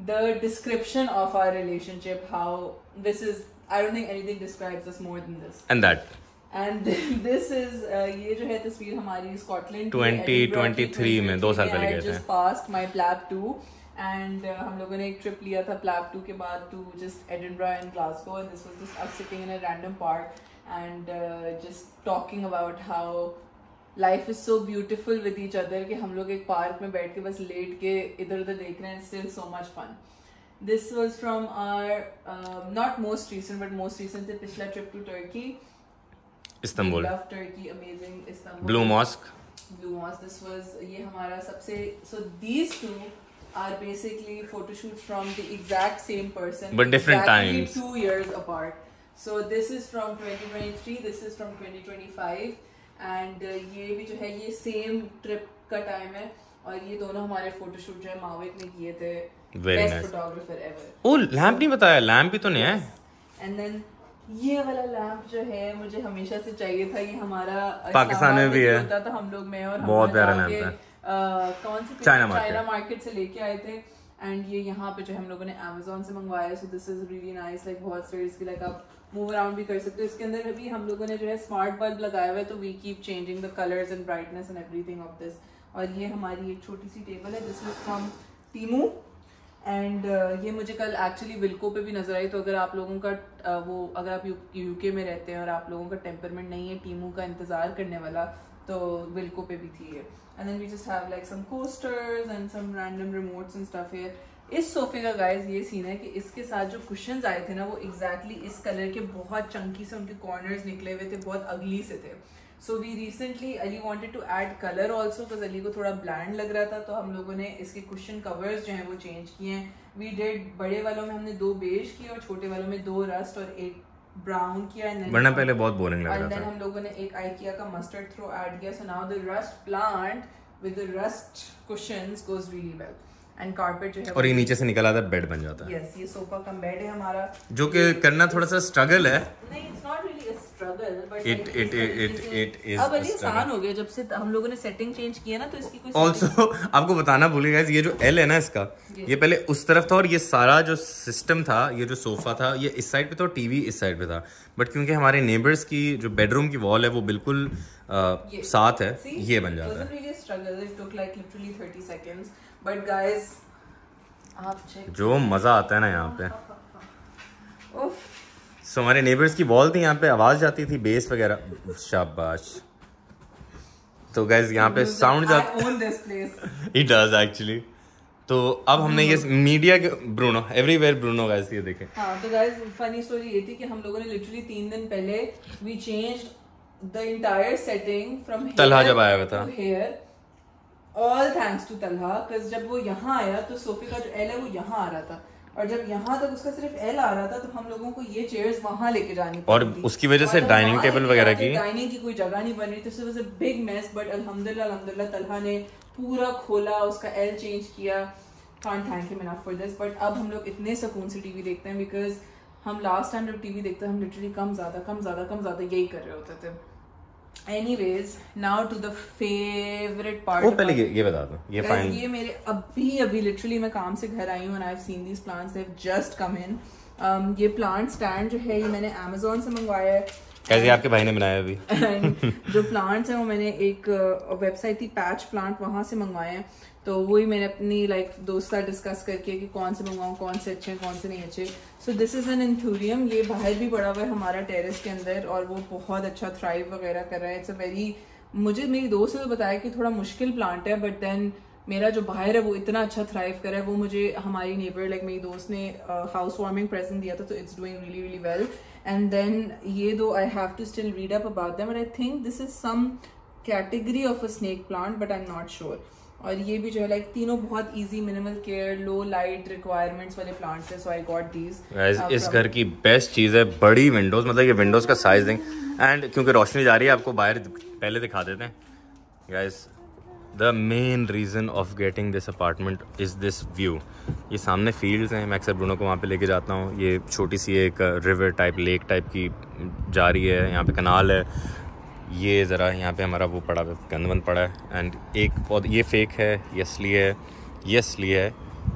the description of our relationship, how this is, I don't think anything describes us more than this. And this is ये जो है तस्वीर हमारी स्कॉटलैंड 2023 में 2 साल पहले गए थे। Just passed my PLAB 2 and हम लोगों ने एक ट्रिप लिया था प्लैब 2 के बाद to just Edinburgh and Glasgow, and this was just us sitting in a random park and just talking about how life is so beautiful with each other, कि हम लोग एक पार्क में बैठ के बस लेट के इधर उधर देख रहे हैं, still so much fun. This was from our not most recent but most recent से पिछला trip to Turkey, Istanbul, love Turkey, amazing Istanbul, Blue Mosque. This was ये हमारा सबसे, so these two are basically photo shoots from the exact same person, but different times, 2 years apart. So this is from 2023, this is from 2025, and ये भी जो है ये सेम ट्रिप का टाइम है और ये दोनों हमारे फोटोशूट जो है माविक ने किए थे, बेस्ट फोटोग्राफर एवर। ओ लैंप नहीं बताया, लैंप भी तो नहीं है। एंड देन ये वाला लैंप जो है मुझे हमेशा से चाहिए था, ये हमारा पाकिस्तान में भी है, होता था हम लोग में, और बहुत प्यारा लैंप है। कौन सी चाइना मार्केट से लेके आए थे एंड ये यहाँ पे जो हम लोगों ने Amazon से मंगवाया। सो this is really nice, like बहुत स्पेस की, लाइक आप मूव अराउंड भी कर सकते हो। इसके अंदर अभी हम लोगों ने जो है स्मार्ट बल्ब लगाया हुआ है, तो we keep changing the colours and brightness and everything of this. और ये हमारी एक छोटी सी टेबल है, this is from Temu and ये मुझे कल एक्चुअली विल्को पे भी नजर आई। तो अगर आप लोगों का वो अगर आप यूके में रहते हैं और आप लोगों का टेम्परमेंट नहीं है टीमू का इंतजार करने वाला, तो विल्को पे भी थी ये। And then we just have like some coasters and some random remotes and stuff here. इस सोफे का गाइस ये सीन है कि इसके साथ जो कुशन्स आए थे ना, वो एग्जैक्टली इस कलर के बहुत चंकी से उनके कॉर्नर्स निकले हुए थे, बहुत अगली से थे। So we recently Ali wanted to add colour also, because Ali को थोड़ा ब्लैंड लग रहा था, तो हम लोगों ने इसके कुशन कवर्स जो हैं वो चेंज किए हैं। वी डिड, बड़े वालों में हमने 2 बेज किए और छोटे वालों में 2 रस्ट और 1 ब्राउन किया। वरना पहले बहुत बोरिंग लग रहा था। हम लोगों ने एक IKEA का मस्टर्ड थ्रो ऐड किया। So now the rust plant with the rust cushions goes really well and carpet जो है, और ये नीचे से निकल आता है, बेड बन जाता है। यस, ये सोफा कम बेड है हमारा, जो कि करना थोड़ा सा स्ट्रगल है। नहीं, it's not really a struggle, but it is अब अली आसान हो गया जब से हम लोगों ने सेटिंग चेंज किया ना, तो इसकी कोई ऑल्सो आपको बताना भूल गया, ये जो L है ना इसका, ये पहले उस तरफ था और ये सारा जो सिस्टम था, ये जो सोफा था, ये इस साइड पे था और टीवी इस साइड पे था। बट क्योंकि हमारे नेबर्स की जो बेडरूम की वॉल है वो बिल्कुल साथ है, ये बन जाता है। Struggle, it took like literally 30 seconds, but guys आप चेक, जो मजा आता है ना यहाँ पे। सो हमारे नेबर्स की वॉल थी, यहाँ पे आवाज जाती थी, बेस वगैरह, शाबाश। तो गाइस यहाँ पे साउंड जाता है, इट डज एक्चुअली। तो अब हमने ये मीडिया के ब्रूनो, एवरीवेयर ब्रूनो गाइस, ये देखें। हाँ, तो गाइस फनी स्टोरी ये थी कि हम लोगों ने लिटरली 3 दिन पहले we changed the entire setting from Talha जब आया हुआ था, all thanks to Talha, because जब वो यहाँ आया तो सोफे का जो L है वो यहाँ आ रहा था, और जब यहाँ तक उसका सिर्फ L आ रहा था, तो हम लोगों को ये चेयर्स वहाँ लेके जानी और उसकी वजह से डाइनिंग टेबल वगैरह की, डाइनिंग की कोई जगह नहीं बन रही थी। So it was a big mess, but अल्हम्दुलिल्लाह तलहा ने पूरा खोला, उसका L चेंज किया। Can't thank him enough for this. But अब हम लोग इतने सुकून से टीवी देखते हैं, बिकॉज हम लास्ट टाइम जब टीवी देखते हैं हम लिटरली कम ज्यादा यही कर रहे होते थे। Anyways, now to the favorite part. वो पहले ये बता दो, ये फाइन, ये मेरे अभी लिटरली मैं काम से घर आई हूँ and I've seen these plants, they've just come in. ये प्लांट स्टैंड जो है ये मैंने Amazon से मंगवाया है। कैसे आपके भाई ने बनाया अभी? जो प्लांट्स हैं वो मैंने एक वेबसाइट थी पैच प्लांट, वहाँ से मंगवाए हैं। तो वही मैंने अपनी लाइक दोस्त साथ डिस्कस करके कि कौन से मंगवाऊँ, कौन से अच्छे हैं, कौन से नहीं अच्छे। So this is an anthurium, ये बाहर भी पड़ा हुआ है हमारा टेरेस के अंदर और वो बहुत अच्छा थ्राइव वगैरह कर रहा है। इट्स अ वेरी, मुझे मेरी दोस्त ने तो बताया कि थोड़ा मुश्किल प्लांट है, बट देन मेरा जो बाहर है वो इतना अच्छा थ्राइव कर रहा है। वो मुझे हमारी नेबर लाइक मेरी दोस्त ने हाउस वार्मिंग प्रेजेंट दिया था, तो it's doing really really well. And then ये दो I have to still read up about them, but I think this is some category of a snake plant, but I am not sure. और ये भी जो है लाइक तीनों बहुत easy, minimal care, low light requirements वाले प्लांट्स हैं। So I got these. इस घर की बेस्ट चीज़ है बड़ी विंडोज, मतलब ये विंडोज का साइज दें, एंड क्योंकि रोशनी जा रही है आपको बाहर पहले दिखा देते हैं guys. The main reason of getting this apartment is this view. ये सामने फील्ड्स हैं, मैं अक्सर ब्रूनो को वहाँ पे लेके जाता हूँ। ये छोटी सी एक रिवर टाइप, लेक टाइप की जा रही है, यहाँ पे कनाल है। ये ज़रा यहाँ पे हमारा वो पड़ा है, गंदमंद पड़ा है। एंड एक पौधा, ये फेक है, ये असली है, ये असली है,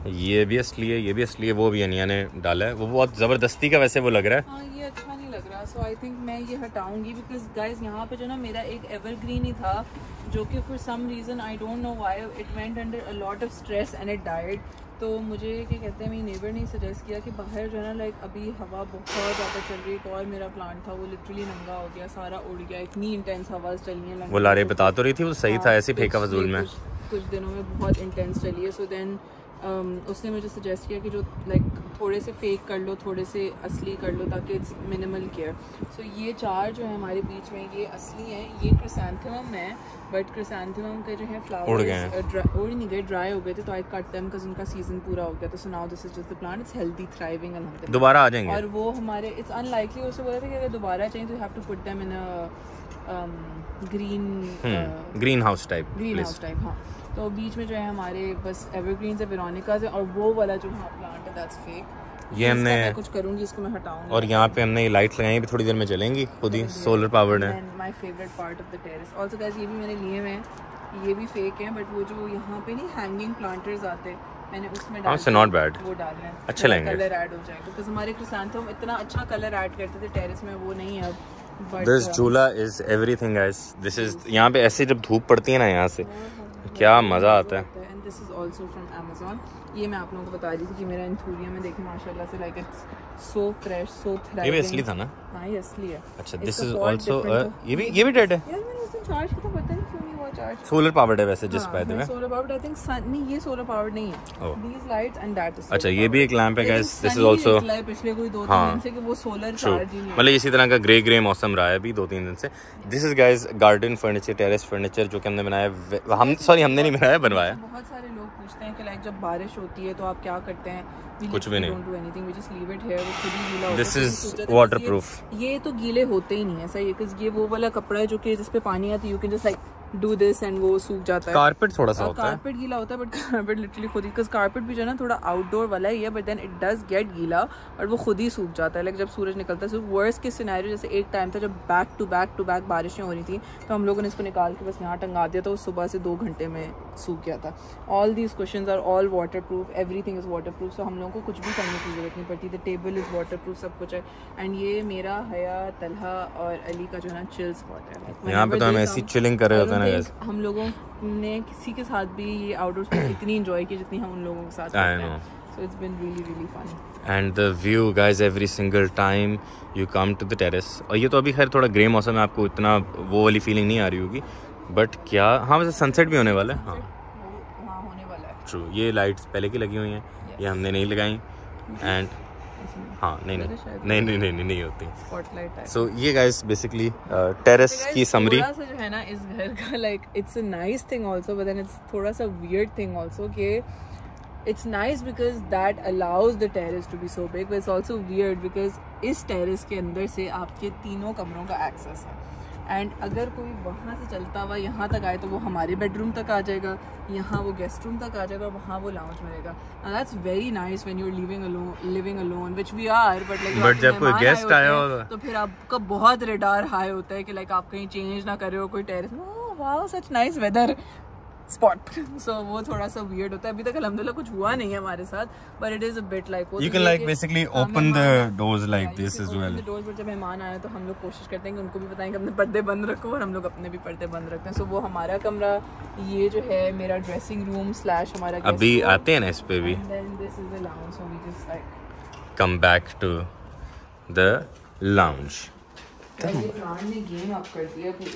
ये भी असली है, ये भी असली है, वो भी अनिया ने डाला है। वो बहुत ज़बरदस्ती का वैसे वो लग रहा है। हाँ, ये अच्छा नहीं लग रहा। सो आई थिंक मैं ये हटाऊंगी, बिकॉज गाइज यहाँ पे जो ना मेरा एक एवरग्रीन ही था, जो कि for some reason I don't know why it went under a lot of stress and it died. तो मुझे क्या कहते हैं, मेरी नेबर ने सजेस्ट किया कि बाहर जो है ना लाइक अभी हवा बहुत ज़्यादा चल रही है। और मेरा प्लांट था वो लिटरली नंगा हो गया, सारा उड़ गया, इतनी इंटेंस हवा चली है। वो लारे बता तो रही थी, वो सही था, ऐसे फेंका फजूल में। कुछ दिनों में बहुत इंटेंस चली है। सो देन उसने मुझे सजेस्ट किया कि जो लाइक थोड़े से फेक कर लो, थोड़े से असली कर लो, ताकि इट्स मिनिमल केयर। सो ये 4 जो है हमारे बीच में, ये असली हैं। ये क्रिसैंथेमम है, बट क्रिसैंथेमम के जो है फ्लावर्स उड़ नहीं गए, ड्राई हो गए थे, तो आई कट देम बिकॉज़ उनका सीजन पूरा हो गया। तो so now this is just the plant, it's healthy, thriving, अल्हम्दुलिल्लाह। दोबारा आ जाएंगे। और वो हमारे, इट्स अनलाइकली, उससे बोला था कि अगर दोबारा चाहिए तो you have to put them in a greenhouse type हाँ। तो बीच में जो है हमारे बस एवरग्रीन्स है, वेरोनिकास है, और वो वाला जो वहाँ प्लांट है दैट्स फेक। ये हमने कुछ करूँगी, इसको मैं हटाऊंगी। और यहाँ पे हमने ये लाइट लगाई भी, थोड़ी देर में जलेंगी खुद ही, सोलर पावर्ड है। My favourite part of the terrace also guys, ये भी मैंने लिए हुए हैं, ये भी फेक हैं, बट वो जो यहाँ पे नहीं हैंगिंग प्लांटर्स आते हैं, मैंने उसमें डाल नॉट बैड, वो डालना है, अच्छे लगेंगे, कलर ऐड हो जाएगा, बिकॉज़ हमारे क्रिसैंथेमम इतना अच्छा कलर ऐड करते थे टेरेस में, वो नहीं है अब। दिस झूला is everything guys, this is यहाँ पे ऐसे जब धूप पड़ती है ना यहाँ से क्या मजा आता है। And this is also from Amazon। ये मैं आप लोगों को बता रही थी कि मेरा एंथूरियम में देखें माशाल्लाह से, like it's so fresh, so thriving. ये भी असली था ना? हाँ ये असली है। अच्छा, दिस इज आल्सो ये भी डेड है यार, मैंने उस दिन चार्ज किया था, पता नहीं क्यों नहीं हुआ चार्ज। सोलर पावर्ड है वैसे, जिस by the way solar powered, I think नहीं, ये सोलर पावर्ड नहीं है, दीस लाइट्स एंड दैट इज। अच्छा, ये भी एक लैंप है गाइस, दिस इज आल्सो पिछले कोई 2-3 दिन से कि वो सोलर चार्ज ही नहीं है, मतलब इसी तरह का ग्रे मौसम रहा है अभी 2-3 दिन से। This is guys garden furniture, terrace furniture जो कि हमने बनाया, हमने नहीं बनाया, बनवाया। बहुत सारे लोग पूछते हैं कि लाइक जब बारिश होती है तो आप क्या करते हैं? कुछ भी नहीं, don't do anything, we just leave it here, वो खुद ही गीला होता है। This is waterproof. ये तो गीले होते ही नहीं है सही, बिकॉज़ ये वो वाला कपड़ा है जो कि जिस पे पानी आता है, you can just like do this and वो सूख जाता है। कारपेट थोड़ा सा होता है, कारपेट गीला होता है, बट कारपेट लिटरली खुद ही, बिकॉज़ कारपेट भी जो है ना थोड़ा आउटडोर वाला ही है, but then it does get गीला और वो खुद ही सूख जाता है, लाइक जब सूरज निकलता है। सो वर्स्ट के सिनेरियो, जैसे एक टाइम था जब बैक टू बैक बारिशें हो रही थी, तो हम लोगों ने इसको निकाल के बस यहाँ टंगा दिया, तो सुबह से 2 घंटे में सूख गया था। All these questions are all waterproof, everything is waterproof, so हम लोगों को कुछ भी करने की जरूरत नहीं पड़ती। The table is water proof, सब कुछ है। एंड ये मेरा, हया, तलहा और अली का जो है ना चिल स्पॉट है। यहाँ पे तो हम ऐसी चिलिंग कर रहे होते हैं ना गाइस। हम लोगों ने किसी के साथ भी ये आउटडोर स्पेस इतनी एंजॉय की जितनी हम उन लोगों के साथ करते हैं। So it's been really fun. And the view guys, every single time you come to the terrace, और ये तो अभी खैर थोड़ा ग्रे मौसम है, आपको इतना वो वाली फीलिंग नहीं आ रही होगी, बट क्या, हाँ वैसे सनसेट भी होने वाला है। हाँ होने वाला है। ट्रू, ये लाइट्स पहले की लगी हुई हैं, ये हमने नहीं लगाई, एंड हाँ नहीं होती स्पॉटलाइट है। सो ये गाइस बेसिकली टेरेस की समरी थोड़ा सा जो है ना इस घर का, like it's a nice thing also, but then it's थोड़ा सा वियर्ड थिंग आल्सो कि it's nice because that allows the terrace to be so big, but it's also weird because इस terrace के अंदर से आपके तीनों कमरों का access है, and अगर कोई वहाँ से चलता हुआ यहाँ तक आए तो वो हमारे बेडरूम तक आ जाएगा, यहाँ वो गेस्ट रूम तक आ जाएगा, वहाँ वो लाउंज मिलेगा। Now that's very nice when you're living alone, which we are, but जब कोई गेस्ट आया होगा तो फिर आपका बहुत रेडार हाई होता है कि लाइक आप कहीं चेंज ना कर रहे हो, कोई टेरेस में wow such nice weather spot, so वो थोड़ा सा वियर्ड होता है। अभी तक अल्हम्दुलिल्लाह कुछ हुआ नहीं है हमारे साथ, but it is a bit like you can like basically open the doors like this as well. Doors, but जब मेहमान आए तो हम लोग कोशिश करते हैं कि उनको भी बताएं कि अपने पर्दे बंद रखो, और हम लोग अपने भी पर्दे बंद रखते हैं। सो वो हमारा कमरा, ये जो है मेरा ड्रेसिंग रूम / हमारा अभी आते हैं ना इस पे भी, this is the lounge, so we just like come back to the lounge.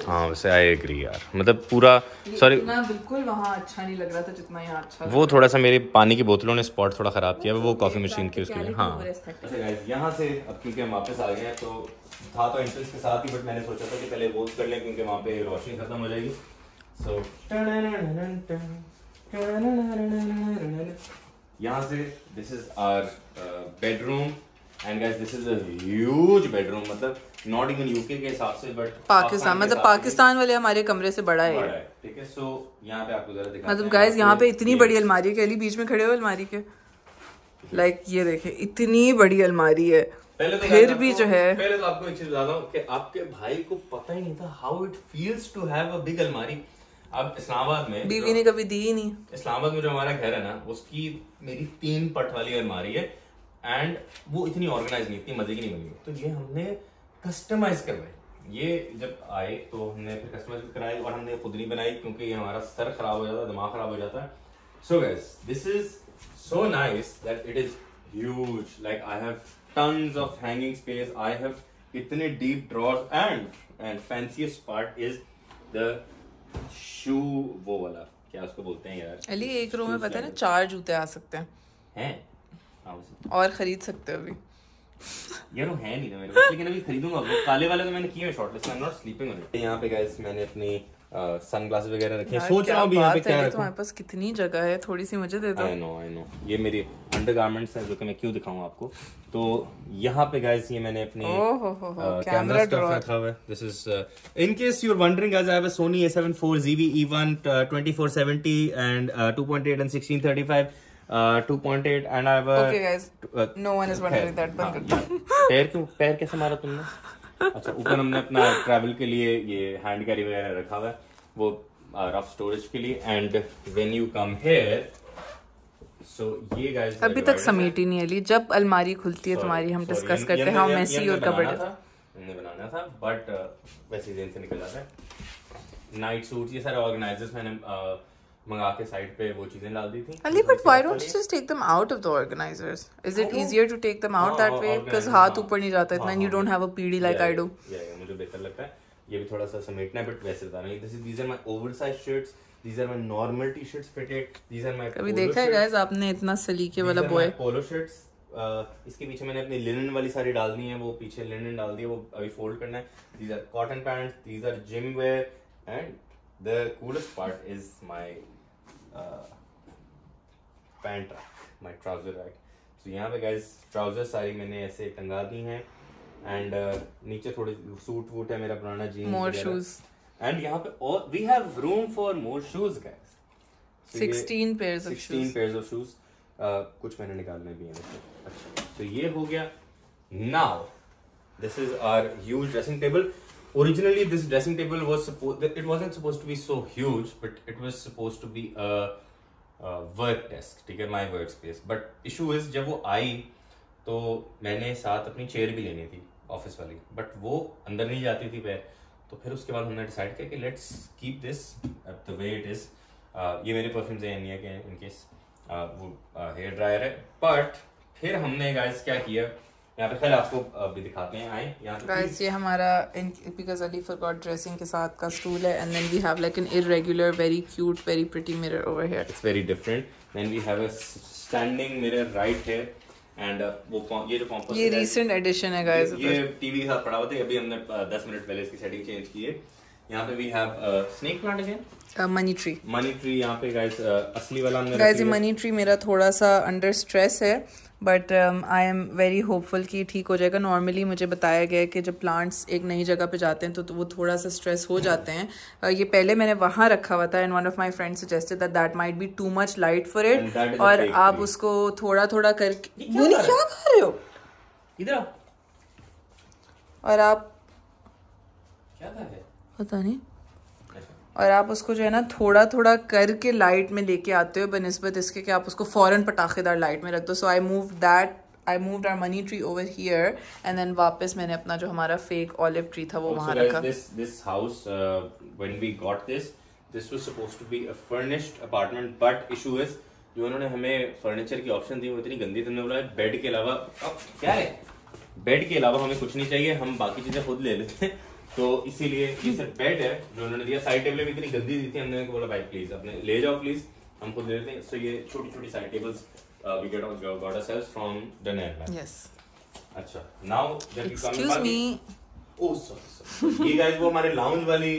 हाँ वैसे आई एग्री यार, मतलब पूरा सॉरी बिल्कुल वहाँ अच्छा नहीं लग रहा था जितना यहाँ अच्छा। वो थोड़ा सा मेरी पानी की बोतलों ने स्पॉट थोड़ा खराब किया, वो कॉफी मशीन की उसके लिए। हाँ अच्छा गाइस, यहाँ से अब क्योंकि हम वापस आ गए हैं, तो था तो एंट्रेंस के साथ ही, बट मैंने सोचा था कि पहले वो कर लें क्योंकि वहाँ पे रोशनी खत्म हो जाएगी। सो यहाँ से this is our bedroom, and guys this is a huge bedroom, मतलब नॉट इवन यूके के हिसाब से बट पाकिस्तान, मतलब पाकिस्तान वाले हमारे कमरे से बड़ा है। ठीक है, सो यहाँ पे आपको जरा दिखाते हैं, मतलब गाइस यहाँ पे इतनी बड़ी अलमारी है, बीच में खड़े हो अलमारी के, लाइक ये देखे इतनी बड़ी अलमारी है। फिर भी जो है, पहले तो आपको एक चीज बता दूं कि आपके भाई को पता ही नहीं था how it feels to have a big अलमारी। अब इस्लामाबाद में बीवी ने कभी दी ही नहीं। इस्लामाबाद में जो हमारा घर है ना, उसकी मेरी 3 पट वाली अलमारी है, एंड वो इतनी ऑर्गेनाइज नहीं, इतनी मजे की नहीं बनी। तो ये हमने कस्टमाइज करवाई। ये जब आए तो हमने फिर कस्टमाइज कराई, और हमने खुद नहीं बनाई क्योंकि ये हमारा सर खराब हो जाता है, दिमाग खराब हो जाता है। So guys this is so nice that it is huge, like I have tons of hanging space, I have इतने deep drawers, and fanciest part is the shoe, वो वाला क्या उसको बोलते हैं यार अली, एक रो में पता है ना 4 जूते आ सकते हैं और खरीद सकते हो अभी। यार वो है नहीं ना मेरे पास, लेकिन अभी खरीदूंगा। वो काले वाले तो मैंने किए हैं shortlist, I am not sleeping on it. यहाँ पे गाइस मैंने अपनी सनग्लासेस वगैरह रखे हैं। सोच रहा हूँ यहाँ पे क्या रखूं। तुम्हारे पास कितनी जगह है, थोड़ी सी मुझे दे दो। आई नो ये मेरी अंडरगारमेंट्स हैं जो कि मैं क्यों दिखाऊं आपको। तो यहाँ पे गाइस ये मैंने अपनी कैमरा स्टफ रखा हुआ है। This is in case you are wondering guys, I have a Sony A7 IV ZV E1 2470 and 2.8 and 1635 2.8 and I have a okay guys no one is wondering that, but पैर कैसे मारा तुमने? अच्छा, ऊपर हमने अपना ट्रैवल के लिए ये हैंड कैरी वगैरह रखा हुआ है, वो रफ स्टोरेज के लिए। And when you come here, so ये गाइस अभी तक समेटी नहीं है, जब अलमारी खुलती है तुम्हारी हम डिस्कस करते हैं हाउ मेसी और कबर्ड हमने बनाना था, बट वैसे दिन से निकल जाता है। नाइट सूट ये सारे ऑर्गेनाइजर्स मैंने मंगा के साइड पे वो चीजें डाल दी थी। Ali, but why don't you just take them out of the organizers? Is it easier to take them out that way? Because हाथ ऊपर नहीं जाता इतना, and you don't have a PD like I do. Yeah, मुझे बेहतर लगता है ये भी थोड़ा सा समेटना है, बट वैसे बता रहा हूँ। These are my oversized shirts, these are my normal t-shirts fitted, these are my कभी देखा है guys आपने इतना सलीके वाला boy? पोलो शर्ट्स। इसके पीछे मैंने अपनी लिनन वाली सारी डाल दी है, वो पीछे लिनन डाल दी है, वो अभी फोल्ड करना है। These are cotton pants, these are gym wear, and the coolest part is my pant rack, my trouser rack. तो यहाँ पे गाइस ट्राउजर सारी मैंने ऐसे टंगा दी हैं, एंड नीचे थोड़े सूट वूट है मेरा पुराना जीन्स, मोर शूज, एंड यहाँ पे और we have room for more shoes guys. 16 pairs of shoes। कुछ मैंने निकालने भी हैं। अच्छा, तो ये हो गया। Now this is our huge dressing table. Originally, this dressing table it wasn't supposed to be so huge, but it was supposed to be a work desk, ठीक है, my workspace. But issue is जब वो आई तो मैंने साथ अपनी चेयर भी लेनी थी ऑफिस वाली, बट वो अंदर नहीं जाती थी पैर। तो फिर उसके बाद हमने डिसाइड किया कि let's keep this the way it is। ये मेरे परफ्यूम्स हैं एनिया के, इनकेस वो हेयर ड्रायर है। बट फिर हमने गाइस क्या किया, यहाँ पे खैर आपको अभी दिखाते हैं, आए यहाँ पे गाइस। ये हमारा बिकॉज़ अली फॉरगॉट ड्रेसिंग के साथ का स्टूल है, and then we have like an irregular very cute very pretty mirror over here. It's very different. Then we have a standing mirror right here, and वो ये जो कॉम्पोस ये रीसेंट एडिशन है गाइस। ये टीवी के साथ पड़ा हुआ था, अभी हमने 10 मिनट पहले इसकी सेटिंग चेंज की है। यहाँ पे we have snake plant again, money tree यहाँ पे गाइस असली वाला हमने गाइस। ये मनी ट्री मेरा थोड़ा सा अंडर स्ट्रेस है, but I am very hopeful कि ठीक हो जाएगा। नॉर्मली मुझे बताया गया है कि जब प्लांट्स एक नई जगह पे जाते हैं तो वो थोड़ा सा स्ट्रेस हो जाते हैं। ये पहले मैंने वहाँ रखा हुआ था, and one of my friends suggested that might be too much light for it, और आप उसको थोड़ा थोड़ा करके क्या खा रहे हो इधर, और आप क्या कर रहे हैं पता नहीं, और आप उसको जो है ना थोड़ा थोड़ा करके लाइट में लेके आते हो बनिस्बत इसके कि आप उसको फौरन पटाखेदार लाइट में रख दो। So I moved our money tree over here, and then वापस मैंने अपना जो हमारा फेक ऑलिव ट्री था वो वहां रखा। This house when we got this was supposed to be a furnished apartment, but issue is जो उन्होंने हमें फर्नीचर की ऑप्शन दी वो इतनी गंदी थी। उन्होंने बोला बेड के अलावा, अब क्या है, बेड के अलावा हमें कुछ नहीं चाहिए, हम बाकी चीजें खुद ले लेते हैं। तो इसीलिए ये सिर्फ बेड है जो उन्होंने दिया। साइड टेबल भी इतनी गंदी दी थी, हमने बोला भाई प्लीज अपने ले जाओ प्लीज, हम खुद ले लेते हैं। सो ये छोटी छोटी side tables we got ourselves from Dunelm. Yes, अच्छा, now that we come excuse me, oh sorry, ये गाइस वो हमारे लाउंज वाली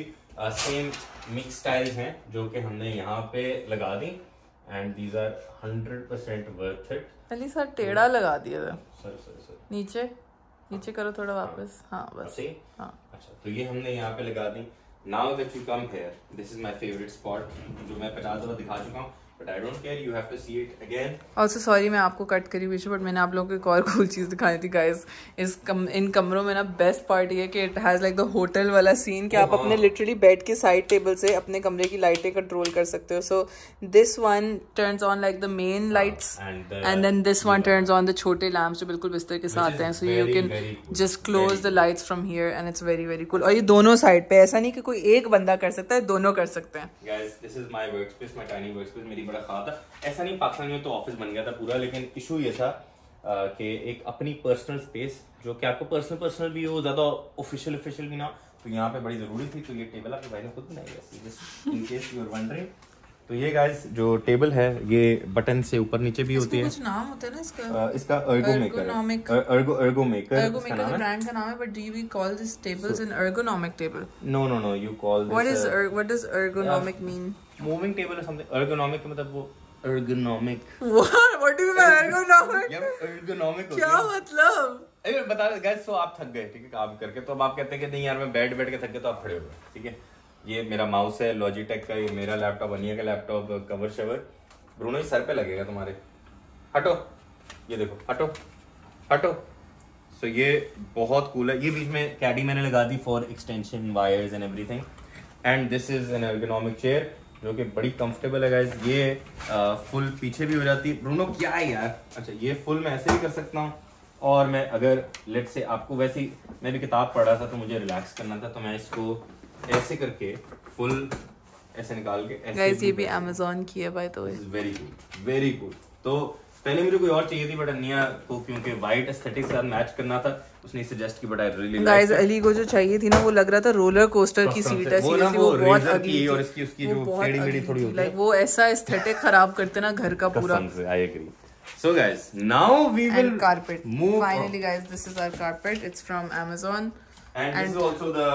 सेम मिक्स टाइल्स हैं जो कि हमने यहाँ पे लगा दी, and these are 100% worth it. Ali sir टेढ़ा लगा दिया था। सॉरी नीचे करो थोड़ा वापस, हाँ बस, हाँ। अच्छा, तो ये हमने यहाँ पे लगा दी। Now that you come here, this is my favourite spot जो मैं 50 दफा दिखा चुका हूँ, but I don't care, you have to see it again. Also sorry मैं आपको कट करी बीच में, बट मैंने आप लोगों को एक और कूल चीज़ दिखाई थी गाइस। इन कमरों में ना बेस्ट पार्ट ये है कि it has like the hotel वाला सीन कि आप अपने लिटरली बेड के साइड टेबल से अपने कमरे की लाइटें कंट्रोल कर सकते हो। So this one turns on like the main lights, and then this one turns on the छोटे लैम्प्स जो बिल्कुल बिस्तर के साथ आते हैं। So you can just close the lights from here, and it's very very cool. और ये दोनों साइड पे, ऐसा नहीं कि कोई एक बंदा कर सकता है, दोनों कर सकते हैं। Guys this is my workspace, my tiny workspace. मेरी बड़ा ख्वाब था, ऐसा नहीं पाकिस्तान में तो ऑफिस बन गया था पूरा, लेकिन इशू ये था कि एक अपनी पर्सनल स्पेस जो कि आपको पर्सनल भी हो, ज्यादा ऑफिशियल भी ना, तो यहाँ पे बड़ी जरूरी थी। तो ये टेबल आपके भाई ने खुद बनाई है, just in case you are wondering. तो ये गाइस जो टेबल है ये बटन से ऊपर नीचे भी होती है। कुछ नाम होता है ना इसका? इसका ergomaker का ब्रांड का नाम है, but do we call this tables an ergonomic table? No, you call this what does ergonomic mean? Moving table or something. Ergonomic मतलब वो ergonomic. What do you mean ergonomic? यार ergonomic क्या मतलब? अरे बता दे गाइस, तो आप थक गए ठीक है काम करके, तो अब आप कहते हैं कि नहीं यार मैं बैठ के थक गया, तो आप खड़े हो गए ठीक है। ये मेरा माउस है लॉजिटेक का, ये मेरा लैपटॉप, अनिया का लैपटॉप, कवर शवर। ब्रूनो ये सर पे लगेगा तुम्हारे, हटो, ये देखो हटो। सो ये बहुत कूल है। ये बीच में कैडी मैंने लगा दी for extension wires and everything. And this is an ergonomic chair जो कि बड़ी कंफर्टेबल है गाइस। ये फुल पीछे भी हो जाती है। ब्रूनो क्या है यार, अच्छा ये फुल मैं ऐसे भी कर सकता हूँ, और मैं अगर लेट से आपको वैसे ही, मैं भी किताब पढ़ रहा था तो मुझे रिलैक्स करना था, तो मैं इसको ऐसे करके फुल ऐसे निकाल के ऐसे। गाइस ये भी Amazon की है by the way. Very good. तो पहले मुझे कोई और चाहिए थी, बट अनिया को क्योंकि वाइट एस्थेटिक के साथ मैच करना था, उसने सजेस्ट की, but I really guys Ali को जो चाहिए थी ना वो लग रहा था रोलर कोस्टर की सीट है। सीरियसली वो बहुत अगली और इसकी उसकी जो टेढ़ी मेढ़ी थोड़ी होती है, लाइक वो ऐसा एस्थेटिक खराब करते ना घर का पूरा। I agree. So guys, now we will carpet. move. Finally, guys, this is our carpet. It's from Amazon. And this is also the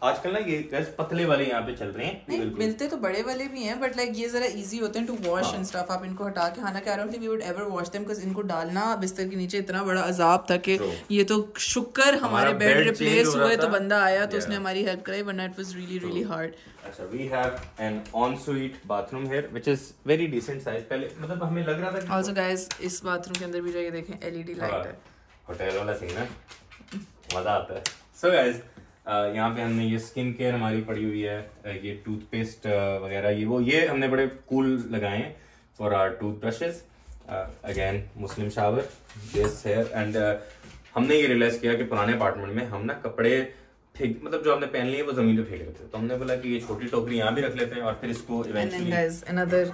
आजकल ना ये गैस पतले वाले यहाँ पे चल रहे हैं। नहीं मिलते तो बड़े वाले भी हैं, बट लाइक ये जरा इजी होते हैं टू वॉश एंड स्टफ। आप इनको हटा के, हालांकि I don't think we would ever wash them, because इनको डालना बिस्तर के नीचे इतना बड़ा अजाब था कि ये तो शुक्र हमारे बेड रिप्लेस हुए तो बंदा आया तो उसने हमारी हेल्प कराई, वरना it was really really hard. अच्छा, we have an ensuite bathroom here which is very decent size। पहले मतलब हमें लग रहा था कि ऑल्सो गाइस इस बाथरूम के अंदर भी जाइए देखें LED लाइट है, होटल वाला सीन है, मजा आता है। सो गाइस यहाँ पे हमने ये स्किन केयर हमारी पड़ी हुई है, ये टूथपेस्ट वगैरह, ये हमने बड़े कूल लगाए हैं for our toothbrushes. Again Muslim shower this here. And हमने ये रियलाइज किया कि पुराने अपार्टमेंट में हम ना कपड़े फेंक, मतलब जो आपने पहन लिए वो जमीन पे फेंक रहे थे, तो हमने बोला कि ये छोटी टोकरी यहाँ भी रख लेते हैं और फिर इसको eventually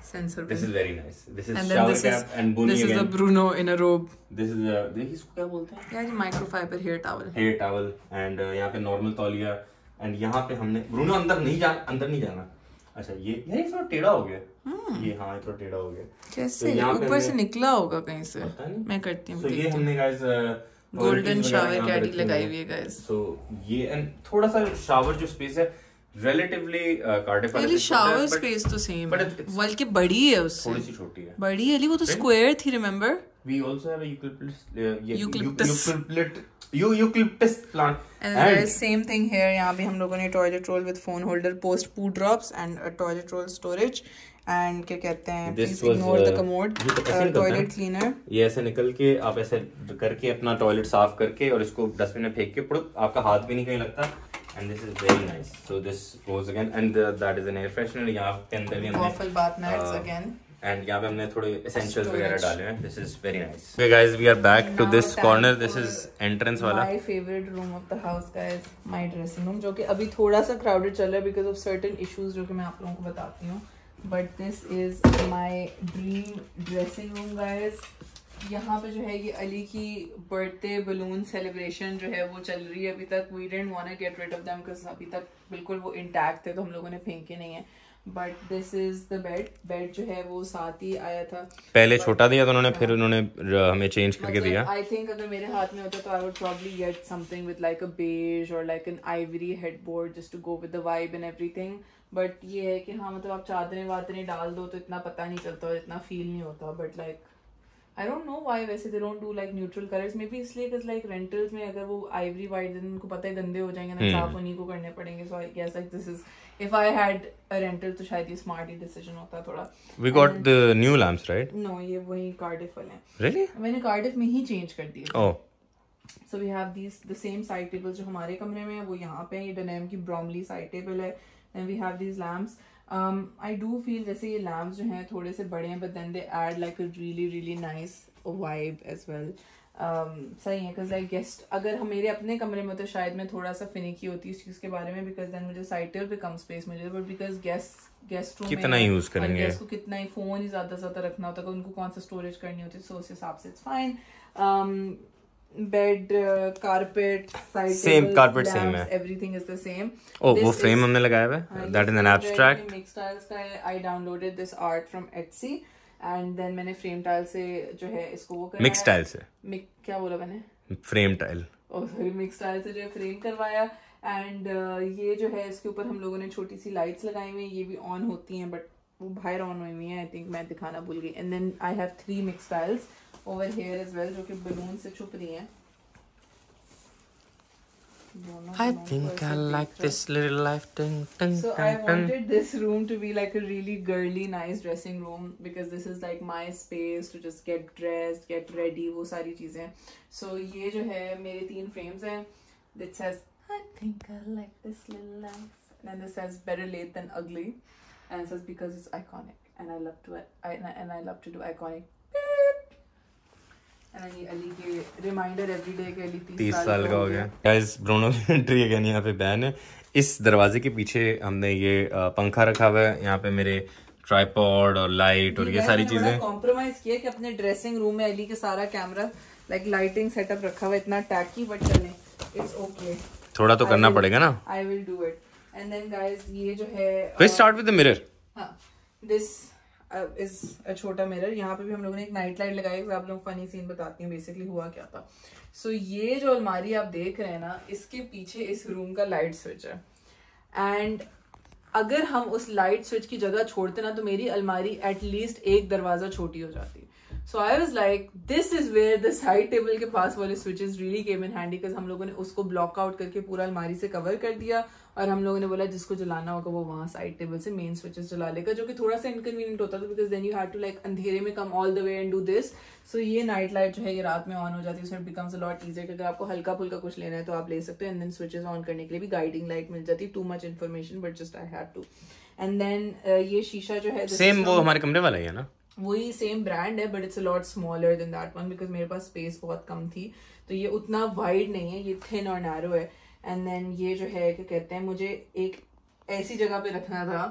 sensor. This is very nice. This is shower cap and Buni again. This is the Bruno in a robe. This is इसको क्या बोलते हैं? यार ये microfiber hair towel. Hair towel and यहाँ पे normal तौलिया, and यहाँ पे हमने Bruno अंदर नहीं जाना। अच्छा ये यार ये थोड़ा टेढ़ा हो गया। ये हाँ थोड़ा टेढ़ा हो गया। कैसे? ऊपर से निकला होगा कहीं से। मैं करती हूँ। So ये हमने guys golden shower caddy लगाई हुई है guys. So ये and थोड़ा सा shower जो space है relatively Cardiff वाले shower space तो same है, बल्कि बड़ी है उससे, थोड़ी सी छोटी है, बड़ी है, वो तो square थी, remember? We also have a eucalyptus plant. And same thing here. यहाँ भी हम लोगों ने toilet roll with phone holder, post poo drops and a toilet roll storage. And क्या कहते हैं? Please ignore the commode. Toilet cleaner. ये ऐसे निकल के आप ऐसे करके अपना टॉयलेट साफ करके और इसको डस्टबिन में फेंक के आपका हाथ भी नहीं कहीं लगता। And this is very nice. So this goes again, and that is an air freshener. यहाँ के अंदर भी हमने waffle bath mats again. And यहाँ पे हमने थोड़े essentials वगैरह डाले हैं. This is very nice. Okay guys, we are back to this corner. This is entrance वाला. My favorite room of the house, guys. My dressing room, जो कि अभी थोड़ा सा crowded चल रहा है because of certain issues जो कि मैं आप लोगों को बताती हूँ. But this is my dream dressing room, guys. यहाँ पे जो है ये अली की बर्थडे बलून सेलिब्रेशन जो है वो चल रही है अभी तक। We didn't want to get rid of them because अभी तक बिल्कुल वो इंटैक्ट थे, तो हम लोगों ने फेंके नहीं है। But this is the bed जो है वो साथ ही आया था। पहले छोटा दिया तो उन्होंने फिर उन्होंने हमें चेंज करके दिया। आई थिंक अगर मेरे हाथ में होता तो I would probably get something with like a beige or like an ivory headboard just to go with the vibe and everything. But ये है कि हाँ मतलब आप चादरें वादरें डाल दो तो इतना पता नहीं चलता और इतना फील नहीं होता। But like I don't know why वैसे they don't do like neutral colors, maybe इसलिए because like rentals में अगर वो ivory white दिन उनको पता है गंदे हो जाएंगे ना, साफ उन्हीं को करने पड़ेंगे। So I guess like this is, if I had a rental तो शायद ये smart ही decision होता थोड़ा। We got the new lamps, right? No, ये वही Cardiff वाले हैं। Really? मैंने Cardiff में ही change कर दिए। Oh. So we have these the same side tables जो हमारे कमरे में है वो यहाँ पे है, ये Dunelm की Bromley side table है। Then we have these lamps. I do feel जैसे ये lamps जो हैं थोड़े से बड़े हैं, but then they add like a really really nice vibe as well. सही है because like guest अगर हम मेरे अपने कमरे में तो शायद मैं थोड़ा सा फिनिकी होती इस चीज़ के बारे में because then मुझे साइड टेबल पे कम स्पेस मिले, but because गेस्ट रूम कितना यूज करेंगे, गेस्ट को कितना ही फोन ही ज्यादा रखना होता है, उनको कौन सा स्टोरेज करनी होती है, सो उस हिसाब से it's fine. Bed, carpet, side same carpet same है, एवरीथिंग इज द सेम। वो फ्रेम हमने लगाया हुआ है, that is an abstract. Mix tiles का है, I downloaded this art from Etsy and then मैंने फ्रेम टाइल से जो है इसको वो मिक्स टाइल से, क्या बोला मैंने, frame tile, sorry mix tile से जो है फ्रेम करवाया। एंड ये जो है इसके ऊपर हम लोगों ने छोटी सी लाइट्स लगाई हुई हैं, ये भी ऑन होती हैं बट वो बाहर ऑन हुई हुई हैं, आई थिंक मैं दिखाना भूल गई। And then I have 3 mix tiles over here as well जो कि बलून से छुप रही हैं। I think I like this little life. Dun, dun, So dun, I dun. wanted this room to be like a really girly, nice dressing room because this is like my space to just get dressed, get ready, वो सारी चीजें। So ये जो है मेरे 3 frames हैं। It says I think I like this little life, and then this says better late than ugly, and it says because it's iconic, and I love to do iconic। ये अली के रिमाइंडर एवरीडे के अली 30 साल का हो गया। गाइस ब्रूनो की एंट्री अगेन, यहाँ पे बैन है। इस दरवाजे के पीछे हमने ये पंखा रखा हुआ है, यहाँ पे मेरे ट्राइपॉड और लाइट और ये सारी चीजें कॉम्प्रोमाइज किया कि अपने ड्रेसिंग रूम में अली के सारा कैमरा लाइक लाइटिंग सेटअप रखा हुआ, इतना टैकी बट चले, इट्स ओके, थोड़ा तो करना पड़ेगा ना। I will do it. And then guys ये जो है let's start with the mirror. हाँ, दिस इज अ छोटा मिरर। यहाँ पे भी हम लोगों ने एक नाइट लाइट लगाई है, आप लोग फनी सीन बताती हूँ बेसिकली हुआ क्या था। सो ये जो अलमारी आप देख रहे हैं ना, इसके पीछे इस रूम का लाइट स्विच है, एंड अगर हम उस लाइट स्विच की जगह छोड़ते ना तो मेरी अलमारी एटलीस्ट एक दरवाजा छोटी हो जाती। So I was like this is where the side table के पास वाले switches really came in handy, because हम लोगों ने उसको ब्लॉक आउट करके पूरा अलमारी से कवर कर दिया और हम लोगों ने बोला जिसको जलाना होगा वो वहाँ साइड टेबल से मेन स्विचेस जला लेगा, जो कि थोड़ा सा इनकन्वीनियंट होता था because then you had to like अंधेरे में come all the way and do this. So ये नाइट लाइट जो है ये रात में ऑन हो जाती है, so it becomes a lot easier. अगर आपको हल्का फुल्का कुछ लेना है तो आप ले सकते हो, एंड देन स्विचेस ऑन करने के लिए भी गाइडिंग लाइट मिल जाती है। Too much information but just I had to. And then ये शीशा जो है सेम वो हमारे कमरे वाला ही है ना, वही सेम ब्रांड है but it's a lot smaller than that one because मेरे पास स्पेस बहुत कम थी, तो ये उतना वाइड नहीं है, ये थिन और नैरो है। एंड देन ये जो है क्या कहते हैं, मुझे एक ऐसी जगह पे रखना था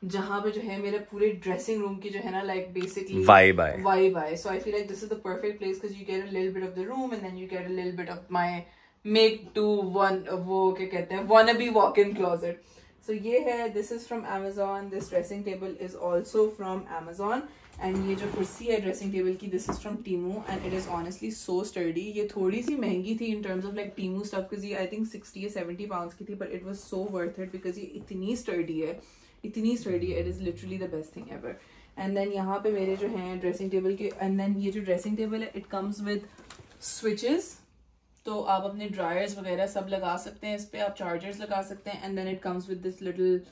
जहाँ पे जो है मेरे पूरे ड्रेसिंग रूम की जो है ना लाइक बेसिकली वाइब आए। So I feel like this is the perfect place because you get a little bit of the room and then you get a little bit of my make to one, वो क्या कहते हैं, wannabe walk-in closet। So ये है, this is from Amazon, this dressing table is also from Amazon, and ये जो कुर्सी है ड्रेसिंग टेबल की, this is from Temu and it is honestly so sturdy। ये थोड़ी सी महंगी थी in terms of like Temu stuff because ये I think 60 या 70 pounds की थी, but it was so worth it because ये इतनी sturdy है, इतनी sturdy है, it is literally the best thing ever। and then यहाँ पे मेरे जो हैं ड्रेसिंग टेबल के, and then ये जो ड्रेसिंग टेबल है it comes with switches, तो आप अपने ड्रायर्स वगैरह सब लगा सकते हैं इस पे, आप चार्जर्स लगा सकते हैं। And then it comes with this little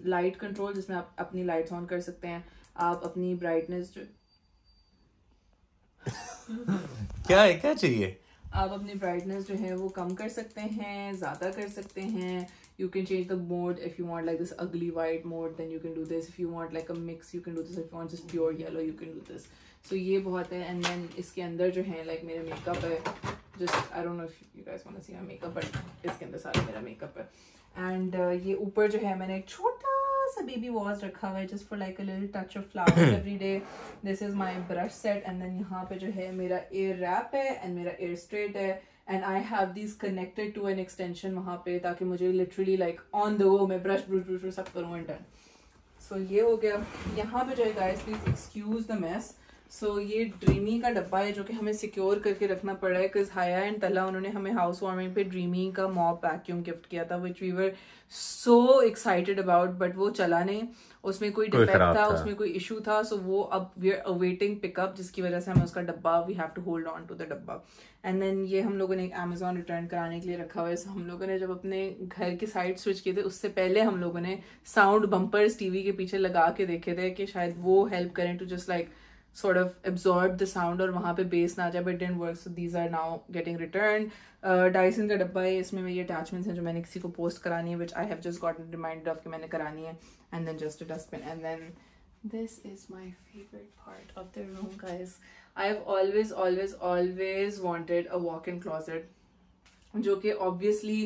light control जिसमें आप अपनी लाइट्स ऑन कर सकते हैं, आप अपनी ब्राइटनेस जो क्या है, क्या चाहिए, आप अपनी ब्राइटनेस जो है वो कम कर सकते हैं, ज़्यादा कर सकते हैं। You can change the mode if you want like this ugly white mode, then you can do this. If you want like a mix, you can do this. If you want just pure yellow, you can do this. So ये बहुत है। And then इसके अंदर जो है like मेरा makeup है, just I don't know if you guys want to see my makeup, but इसके अंदर सारा मेरा makeup है। And ये ऊपर जो है मैंने एक छोटा सा baby vase रखा हुआ है just for like a little touch of flowers every day. This is my brush set, and then यहाँ पे जो है मेरा air wrap है and मेरा air straight है, and I have these connected to an extension वहाँ पे, ताकि मुझे literally like on the go मैं brush सब करूँ and done। So ये हो गया। यहाँ पे जो है guys please excuse the mess। So ये ड्रीमी का डब्बा है जो कि हमें सिक्योर करके रखना पड़ा है बिकॉज हाया एंड तला उन्होंने हमें हाउस वार्मिंग पे ड्रीमी का मॉप वैक्यूम गिफ्ट किया था which we were so excited about, but वो चला नहीं, उसमें कोई डिफेक्ट था, उसमें कोई इशू था। सो वो अब वी आर अवेटिंग पिकअप, जिसकी वजह से हमें उसका डब्बा, we have to hold on to the डब्बा। एंड देन ये हम लोगों ने एक अमेजोन रिटर्न कराने के लिए रखा हुआ है। हम लोगों ने जब अपने घर की साइड स्विच किए थे उससे पहले हम लोगों ने साउंड बम्पर्स टीवी के पीछे लगा के देखे थे कि शायद वो हेल्प करें to just like sort of absorb the sound और वहाँ पे bass ना जाए, but it didn't work, so these are now getting returned। Dyson का डब्बा है, इसमें मेरी attachments हैं जो मैंने किसी को पोस्ट करानी है, which I have just gotten reminded of कि मैंने करानी है, and then just a dustbin, and then this is my favorite part of the room guys। I've always wanted a walk-in closet, जो कि obviously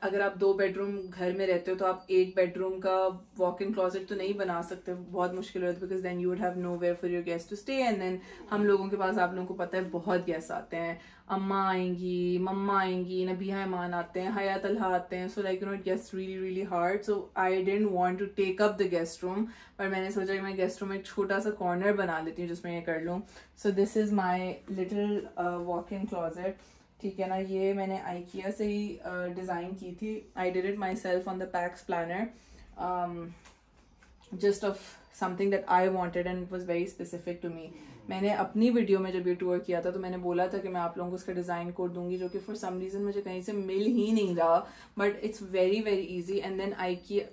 अगर आप 2 बेडरूम घर में रहते हो तो आप 1 बेडरूम का वॉक इन क्लोजेट तो नहीं बना सकते, बहुत मुश्किल होता है, because then you would have nowhere for your guest to stay. And then हम लोगों के पास, आप लोगों को पता है, बहुत गेस्ट आते हैं, अम्मा आएंगी, मम्मा आएंगी, नबिया ईमान आते हैं, हयात अल्हा आते हैं, so like you know it gets really really hard. So I didn't want to take up the guest room, पर मैंने सोचा कि मैं गेस्ट रूम में एक छोटा सा कॉर्नर बना लेती हूँ जिसमें ये कर लूँ। सो this is my little walk in closet, ठीक है ना। ये मैंने आइकिया से ही डिज़ाइन की थी। I did it myself on the Pax planner, just off something that I wanted and it was very specific to me. मैंने अपनी वीडियो में जब ये टूर किया था तो मैंने बोला था कि मैं आप लोगों को उसका डिज़ाइन कोड दूंगी, जो कि फॉर सम रीज़न मुझे कहीं से मिल ही नहीं रहा, but it's very very easy. And then IKEA,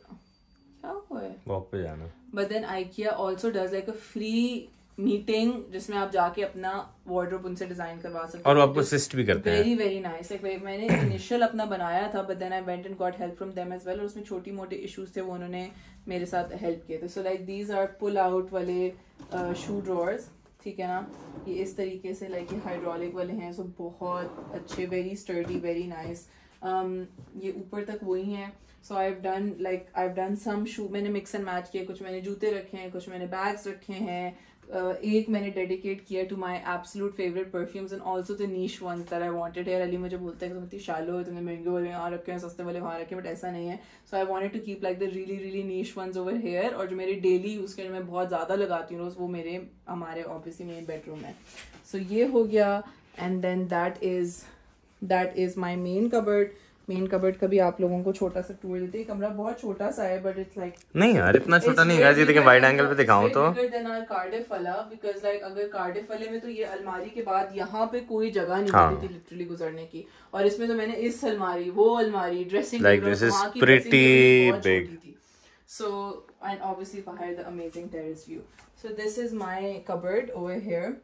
क्या हुआ है, वॉक पे जाना, but then IKEA also does like a free meeting जिसमें आप जाके अपना वार्डरोब उनसे डिजाइन करवा सकते हो और आपको असिस्ट भी करते हैं। Very very nice. लाइक मैंने इनिशियल अपना बनाया था, but then I went and got help from them as well, और उसमें छोटी मोटे इश्यूज थे, वो उन्होंने मेरे साथ हेल्प किए थे। So like these are pull out वाले शू ड्रॉर्स, ठीक है ना। ये इस तरीके से लाइक ये हाइड्रोलिक वाले हैं, सो बहुत अच्छे, वेरी स्टर्डी, वेरी नाइस। ये ऊपर तक वही हैं। So I have done some शू, मैंने मिक्स एंड मैच किए, कुछ मैंने जूते रखे हैं, कुछ मैंने बैग्स रखे हैं, एक मैंने डेडिकेट किया to my absolute favourite perfumes and also the niche ones that I wanted. हेयर अली मुझे बोलता है कि तुम इतनी शालो, तुमने महंगे वाले यहाँ रखे हैं, सस्ते वाले वहाँ रखे हैं, बट ऐसा नहीं है। So I wanted to keep like the really really niche ones over here, और जो मेरे डेली यूज के मैं बहुत ज़्यादा लगाती हूँ रोज़, वो हमारे ऑब्वियसली मेन बेडरूम है। सो ये हो गया। And then that is my main cupboard. Main cupboard का भी आप लोगों को छोटा सा टूर देते हैं। कमरा बहुत छोटा सा है, बट इट्स लाइक नहीं यार इतना छोटा नहीं है। देखिए वाइड एंगल पे दिखाऊं तो कार्डिफ वाला, बिकॉज लाइक अगर कार्डिफ वाले में तो ये अलमारी के बाद यहाँ पे कोई जगह नहीं होती थी लिटरली गुजरने की, और इसमें तो मैंने इस अलमारी, वो अलमारी, dressing like this is pretty big. So and obviously बाहर the amazing terrace view. So this is my cupboard over here.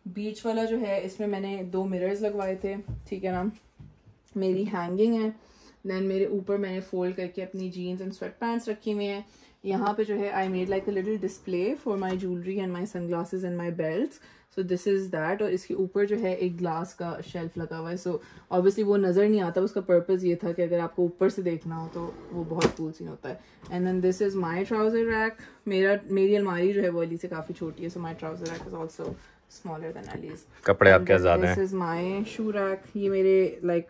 बीच वाला जो है, इसमें मैंने 2 मिरर्स लगवाए थे, ठीक है ना। मेरी हैंगिंग है, देन मेरे ऊपर मैंने फोल्ड करके अपनी जीन्स एंड स्वेट पैंट्स रखी हुई हैं। यहाँ पे जो है I made like a little display for my jewellery and my sunglasses and my belts. So this is that. और इसके ऊपर जो है एक ग्लास का शेल्फ लगा हुआ है। सो ऑब्वियसली वो नज़र नहीं आता, उसका पर्पज़ ये था कि अगर आपको ऊपर से देखना हो तो वो बहुत कूल सीन होता है। And then this is my trouser rack. मेरी अलमारी जो है वो अली से काफ़ी छोटी है, so my trouser rack is also smaller than Ali's. कपड़े आपके ज़्यादा हैं। This is my shoe rack. ये मेरे लाइक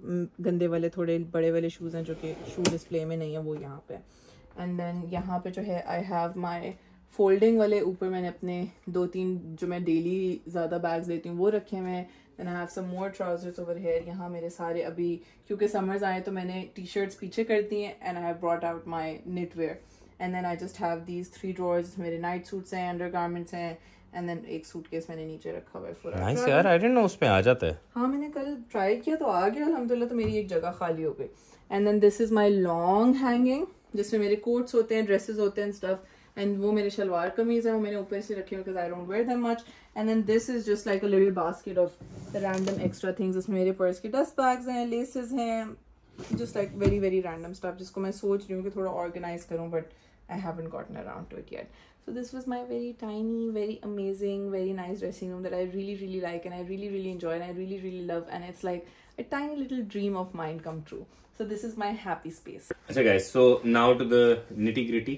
गंदे वाले थोड़े बड़े वाले शूज़ हैं जो कि शू डिस्प्ले में नहीं है, वो यहाँ पे। एंड देन यहाँ पे जो है आई हैव माई फोल्डिंग वाले, ऊपर मैंने अपने 2-3 जो मैं डेली ज़्यादा बैग्स लेती हूँ वो रखे हुए हैं। Then I have some more trousers over here. यहाँ मेरे सारे, अभी क्योंकि समर्स आए तो मैंने टी शर्ट्स पीछे कर दी हैं, and I have brought out my knitwear. And then I just have these 3 drawers, मेरे नाइट सूट्स हैं, अंडर गारमेंट्स हैं, एंड देन एक सूटकेस मैंने नीचे रखा हुआ है पूरा। नाइस यार, आई डिडंट नो उसमें आ जाता है। हाँ, मैंने कल ट्राई किया तो आ गया अल्हम्दुलिल्लाह, तो मेरी एक जगह खाली हो गई। And then this is my long hanging, जिसमें मेरे कोट्स होते हैं, ड्रेसेस होते हैं स्टफ, एंड वो मेरे शलवार कमीज है, वो मैंने ऊपर से रखे हुए because I don't wear that much. And then this is just like a little basket of random extra things. इसमें मेरे पर्स के डस्ट बैग्स हैं, लेसेस हैं, just like very very random stuff, जिसको मैं सोच रही हूँ कि थोड़ा ऑर्गेनाइज करूँ, but I haven't gotten around to it yet. So this was my very tiny, very amazing, very nice dressing room that I really, really like, and I really, really enjoy, and I really, really love, and it's like a tiny little dream of mine come true. So this is my happy space. अच्छा guys, so now to the nitty gritty,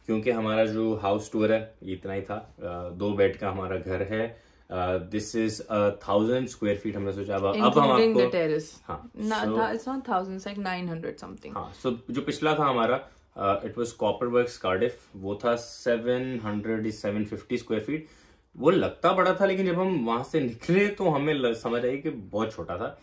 क्योंकि हमारा जो हाउस टूर है ये इतना ही था। 2 बेड का हमारा घर है। This is 1000 square feet. हमने सोचा अब हम आपको the terrace. हाँ, it's not 1000, it's like 900 something. हाँ, so जो पिछला था हमारा इट वॉज कॉपरवर्क्स कार्डिफ, वो था 750 स्क्वायर फीट। वो लगता बड़ा था, लेकिन जब हम वहां से निकले तो हमें समझ आई कि बहुत छोटा था।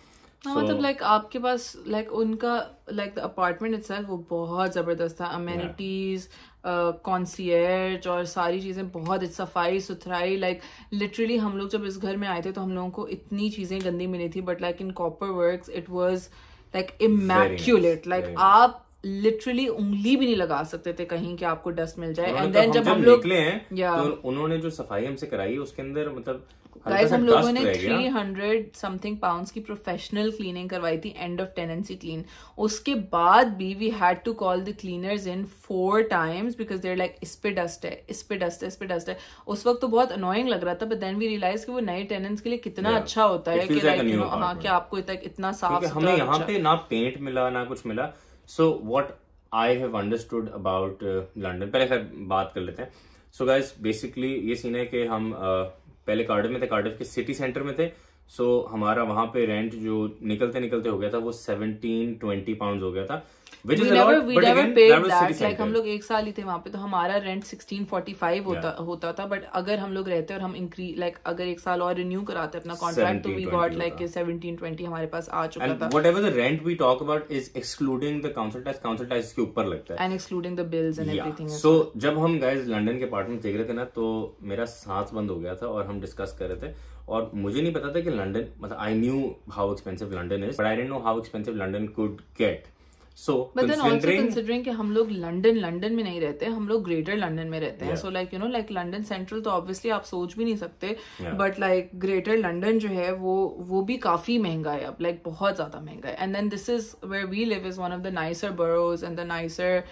मतलब लाइक आपके पास लाइक उनका लाइक द अपार्टमेंट इटसेल्फ वो बहुत जबरदस्त था। अमेनिटीज, कॉन्सियर्ज और सारी चीजें बहुत, सफाई सुथराई, लाइक लिटरली हम लोग जब इस घर में आए थे तो हम लोगों को इतनी चीजें गंदी मिली थी, but like in Copperworks it was like immaculate. Like आप लिटरली उंगली भी नहीं लगा सकते थे कहीं कि आपको डस्ट मिल जाए। एंड तो देन जब हम जब लोग निकले हैं तो उन्होंने जो सफाई हमसे कराई उसके अंदर मतलब गाइस हम लोगों ने 300 समथिंग पाउंड्स की प्रोफेशनल क्लीनिंग करवाई थी, एंड ऑफ टेनेंसी क्लीन। उसके बाद भी we had to call the cleaners in 4 times because there like इस पे डस्ट है, इस पे डस्ट है, इस पे डस्ट है। उस वक्त तो बहुत अनोइंग लग रहा था, बट देन वी रियलाइज कि वो नए टेनेंट्स के लिए कितना अच्छा होता है कि लाइक हाँ कि आपको इतना साफ सुथरा। हमें यहाँ पे ना पेंट मिला ना कुछ मिला। So what I have understood about London, पहले खैर बात कर लेते हैं। सो गाइस बेसिकली ये सीन है कि हम पहले कार्डिफ में थे, कार्डिफ के सिटी सेंटर में थे। सो हमारा वहां पे रेंट जो निकलते निकलते हो गया था वो 17-20 पाउंड हो गया था, which is a lot, but again that was city center. हम लोग 1 साल ही थे वहां पे, तो हमारा रेंट 1645 होता था। बट अगर हम लोग रहते और हम इंक्रीज लाइक अगर 1 साल और रिन्यू कराते अपना कॉन्ट्रैक्ट तो वी गॉट लाइक 17-20 हमारे पास आ चुका था। whatever the rent we talk about is excluding the council tax के ऊपर लगता है, and excluding the bills and everything. So जब हम गाइस लंदन के अपार्टमेंट देख रहे थे ना तो मेरा सांस बंद हो गया था और हम डिस्कस कर रहे थे। और मुझे नहीं पता था कि लंदन मतलब I knew how expensive London is, but I didn't know how expensive London could get. So, but then also considering कि हम लोग लंदन में नहीं रहते, हम लोग ग्रेटर लंदन में रहते हैं। So like you know like London central तो ऑब्वियसली आप सोच भी नहीं सकते, बट लाइक ग्रेटर लंदन जो है वो भी काफी महंगा है अब, लाइक बहुत ज्यादा महंगा है। And then this is where we live is one of the nicer boroughs and the nicer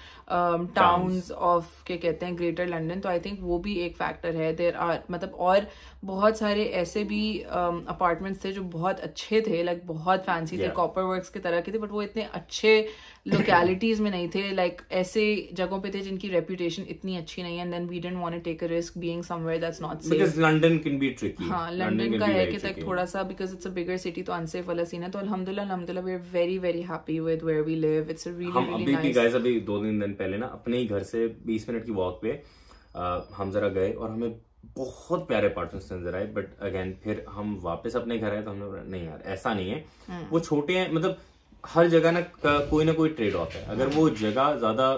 towns of क्या कहते हैं ग्रेटर लंदन। तो आई थिंक वो भी एक फैक्टर है। देयर आर मतलब और बहुत सारे ऐसे भी अपार्टमेंट्स थे जो बहुत अच्छे थे, लाइक बहुत फैंसी थे, कॉपर वर्क्स की तरह के थे, बट वो इतने अच्छे लोकेलिटीज में नहीं थे, लाइक ऐसे जगहों पे थे जिनकी रेपुटेशन इतनी अच्छी नहीं है। And then we didn't want to take a risk being somewhere that's not safe, because London can be tricky. हाँ लंदन का है कि लाइक थोड़ा सा because it's a bigger city तो अनसेफ वाला सीन है। तो अल्हम्दुलिल्लाह we are very very happy with where we live. It's a really really nice. अभी गाइस अभी 2-3 दिन पहले ना अपने ही घर से 20 मिनट की वॉक पे हम जरा गए और हमें बहुत प्यारे अपार्टमेंट्स नजर आए। बट अगेन फिर हम वापस अपने घर आए तो हमने नहीं यार ऐसा नहीं है, वो छोटे हैं, मतलब हर जगह ना कोई ट्रेड ऑफ है। अगर वो जगह ज्यादा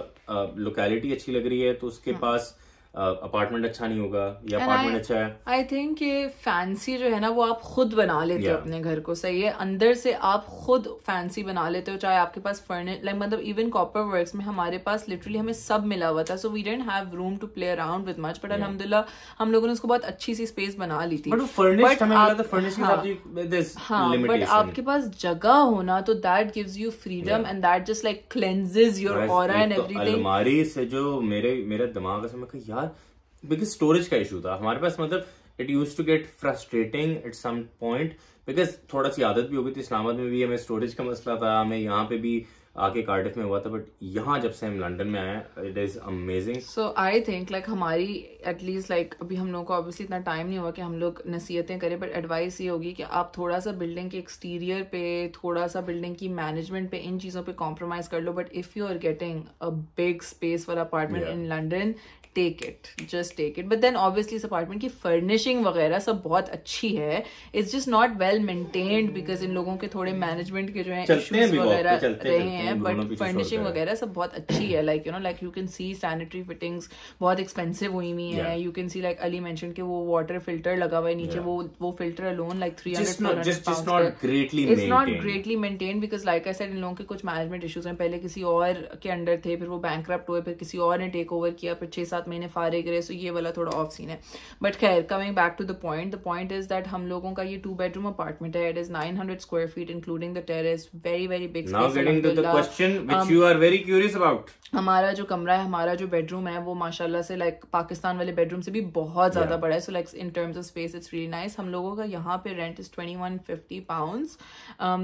लोकेलिटी अच्छी लग रही है तो उसके पास अपार्टमेंट अच्छा नहीं होगा या अपार्टमेंट अच्छा है। आई थिंक ये फैंसी जो है ना वो आप खुद बना लेते हो अपने घर को, सही है, अंदर से आप खुद फैंसी बना लेते हो। चाहे आपके पास फर्निश लाइक मतलब इवन कॉपर वर्क्स में हमारे पास लिटरली हमें सब मिला हुआ था, so we didn't have room to play around with much, but अल्हम्दुलिल्लाह हम लोगों ने उसको बहुत अच्छी सी स्पेस बना ली थी। बट आपके पास जगह होना तो that gives you freedom and that just like cleanses your aura and everything. अलमारी से जो मेरा दिमाग से मैं यार बिकॉज स्टोरेज का इशू था हमारे पास, मतलब it use to get frustrating at some point because थोड़ा सी आदत भी हो गई थी। इस्लामाबाद में भी हमें स्टोरेज का मसला था, हमें यहाँ पे भी आके कार्डिफ में हुआ था, बट यहाँ जब से हम लंदन में आए it is amazing. So I think like हमारी एटलीस्ट लाइक अभी हम लोगों को ऑब्वियसली इतना टाइम नहीं हुआ कि हम लोग नसीहतें करें, बट एडवाइस ये होगी कि आप थोड़ा सा बिल्डिंग के एक्सटीरियर पे, थोड़ा सा बिल्डिंग की मैनेजमेंट पे, इन चीज़ों पे कॉम्प्रोमाइज कर लो। But if you are getting a big space for apartment in London, take it, just take it. But then obviously इस अपार्टमेंट की फर्निशिंग वगैरह सब बहुत अच्छी है, it's just not well maintained because इन लोगों के थोड़े मैनेजमेंट के जो है इश्यूज वगैरह रहे हैं, बट फर्निशिंग वगैरह सब बहुत अच्छी है। Like you know like you can see sanitary fittings बहुत एक्सपेंसिव हुई हुई है। You can see like Ali mention के वो वाटर फिल्टर लगा हुआ है नीचे, वो filter alone like 300-400 pound. It's not greatly maintained because like I said in लोगों के कुछ मैनेजमेंट इश्यूज हैं, पहले किसी और के अंडर थे, फिर वो बैंकरप्ट हुए, फिर किसी और ने टेक ओवर किया, फिर 6-7 महीने फारिग रहे, सो ये वाला थोड़ा ऑफ सीन है। बट खैर coming back to the point is that हम लोगों का ये 2 bedroom अपार्टमेंट है। It is 900 square feet including the terrace, very very big space. Now getting to the question which you are very curious about. हमारा जो कमरा है, हमारा जो बेडरूम है वो माशाल्लाह से लाइक पाकिस्तान वाले बेडरूम से भी बहुत ज्यादा बड़ा है, so like in terms of space it's really nice. हम लोगों का यहाँ पे rent is 2150 pounds.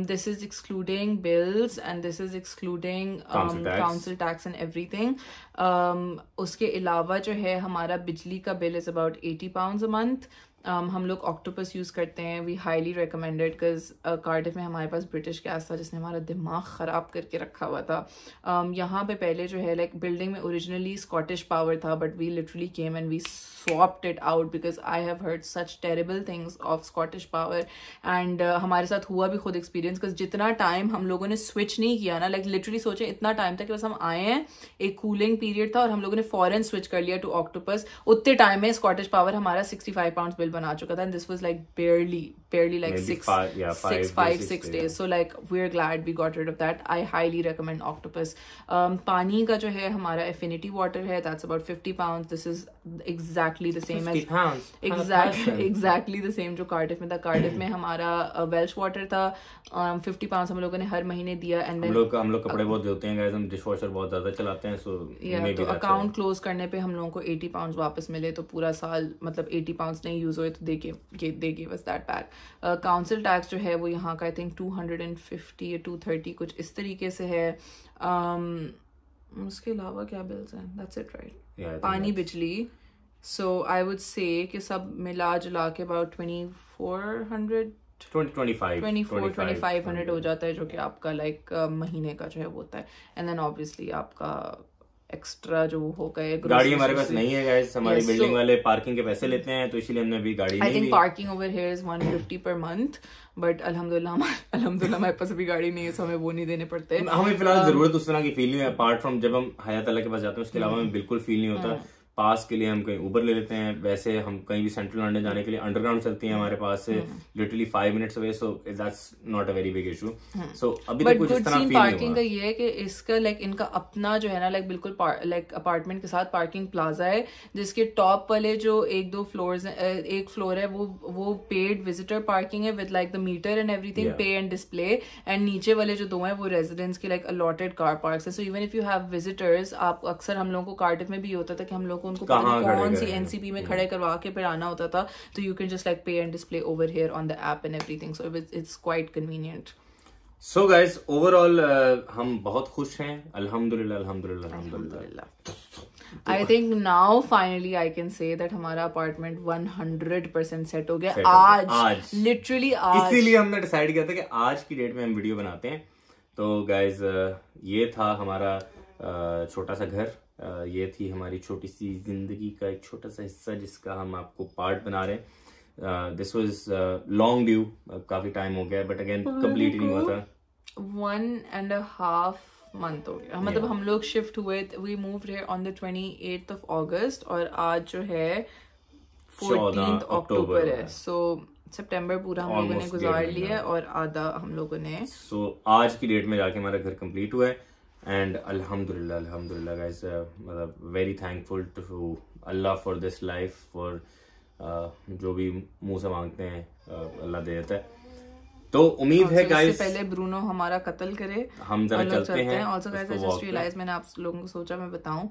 This is excluding bills and this is excluding council tax and everything. उसके अलावा जो है हमारा बिजली का bill is about 80 pounds a month. हम लोग ऑक्टोपस यूज़ करते हैं, we highly recommended because Cardiff में हमारे पास ब्रिटिश गैस था जिसने हमारा दिमाग ख़राब करके रखा हुआ था। यहाँ पे पहले जो है लाइक बिल्डिंग में ओरिजिनली स्कॉटिश पावर था, but we literally came and we swapped it out because I have heard such terrible things of Scottish power and हमारे साथ हुआ भी खुद एक्सपीरियंस, बिकॉज जितना टाइम हम लोगों ने स्विच नहीं किया ना, लाइक लिटरली सोचे इतना टाइम था कि बस हम आए हैं, एक कूलिंग पीरियड था और हम लोगों ने फॉरन स्विच कर लिया टू ऑक्टोपस। उतने टाइम में स्कॉटिश पावर हमारा 65 pounds बिल बना चुका था and this was like barely like 6 days. So like we're glad we got rid of that. I highly recommend Octopus. पानी का जो है हमारा Affinity water है, that's about 50 pounds. This is exactly the same as 50 pounds. exactly the same जो कार्डिफ में था. कार्डिफ में हमारा Welsh water था, 50 pounds हम लोगों ने हर महीने दिया. And then हम लोग कपड़े बहुत धोते हैं guys, हम डिशवॉशर बहुत ज्यादा चलाते हैं, so तो अकाउंट क्लोज करने पे हम लोगों को 80 pounds वापस मिले. तो पूरा साल मतलब 80 pounds नहीं यूज हुए तो they gave us that back. Council tax जो है वो यहाँ का आई थिंक 250 या 230 कुछ इस तरीके से है. उसके अलावा क्या बिल्स हैं? That's it right. पानी बिजली. सो आई वुड से कि सब मिला जुला के अबाउट 2500 हो जाता है, जो कि आपका लाइक महीने का जो है वो होता है. एंड देन ऑब्वियसली आपका एक्स्ट्रा जो हो गए. गाड़ी हमारे पास नहीं है गाइस, हमारी बिल्डिंग वाले पार्किंग के पैसे लेते हैं, तो इसीलिए हमने अभी गाड़ी नहीं ली. I think parking over here is 150 per month, but अल्हम्दुलिल्लाह हमारे पास अभी गाड़ी नहीं है, सो हमें वो नहीं देने पड़ते. हमें फिलहाल जरूरत उस तरह की फील नहीं है, अपार्ट फ्रॉम जब हम हयात अल्लाह के पास जाते हैं, उसके अलावा हमें बिल्कुल फील नहीं होता. पास के लिए हम कहीं उबर ले लेते हैं, वैसे हम कहीं भी सेंट्रल लंदन जाने के लिए अंडरग्राउंड चलती है हमारे पास से literally 5 minutes away, so that's not a very big issue. सो अभी तक कुछ इस तरह फील नहीं हुआ. पार्किंग का ये है कि इसका लाइक इनका अपना जो है ना लाइक बिल्कुल लाइक अपार्टमेंट के साथ पार्किंग प्लाजा है, जिसके टॉप वाले जो 1-2 फ्लोर्स एक फ्लोर है वो पेड विजिटर पार्किंग है with like the meter and everything, pay and display. And नीचे वाले जो 2 हैं वो रेजिडेंट्स के लाइक अलॉटेड कार पार्क्स है. So even if you have visitors, आप अक्सर हम लोगों को कार्डिफ में भी होता था कि हम लोग को उनको कौन सी एनसीपी में खड़े करवा के फिर आना होता था, तो यू कैन जस्ट लाइक पे and display over here on the app and everything. So it's quite convenient. So guys overall हम बहुत खुश हैं, अल्हम्दुलिल्लाह. I think now finally I can say that हमारा अपार्टमेंट 100% सेट हो गया. आज लिटरली आज. इसीलिए हमने डिसाइड किया था कि आज की डेट में हम वीडियो बनाते हैं. तो गाइस ये था हमारा छोटा सा घर, ये थी हमारी छोटी सी जिंदगी का एक छोटा सा हिस्सा जिसका हम आपको पार्ट बना रहे हैं. दिस वाज लॉन्ग ड्यू, काफी टाइम हो गया, बट अगेन कंप्लीट नहीं हुआ था. 1.5 month हो गया. मतलब हम लोग शिफ्ट हुए, we moved here on the 28th of August और आज जो है 14th October है. सो सितंबर पूरा हम लोगों ने गुजार लिया और आधा हम लोगों ने. सो आज की डेट में जाके हमारा घर कंप्लीट हुआ है. एंड अल्हम्दुलिल्लाह गाइस, मतलब वेरी थैंकफुल टू अल्लाह फॉर दिस लाइफ, फॉर जो भी मुंह से मांगते हैं अल्लाह दे देता है. तो उम्मीद है गाइस पहले ब्रूनो हमारा कत्ल करे, हम जरा चलते हैं. Also guys I just realise, मैंने आप लोगों को सोचा मैं बताऊं,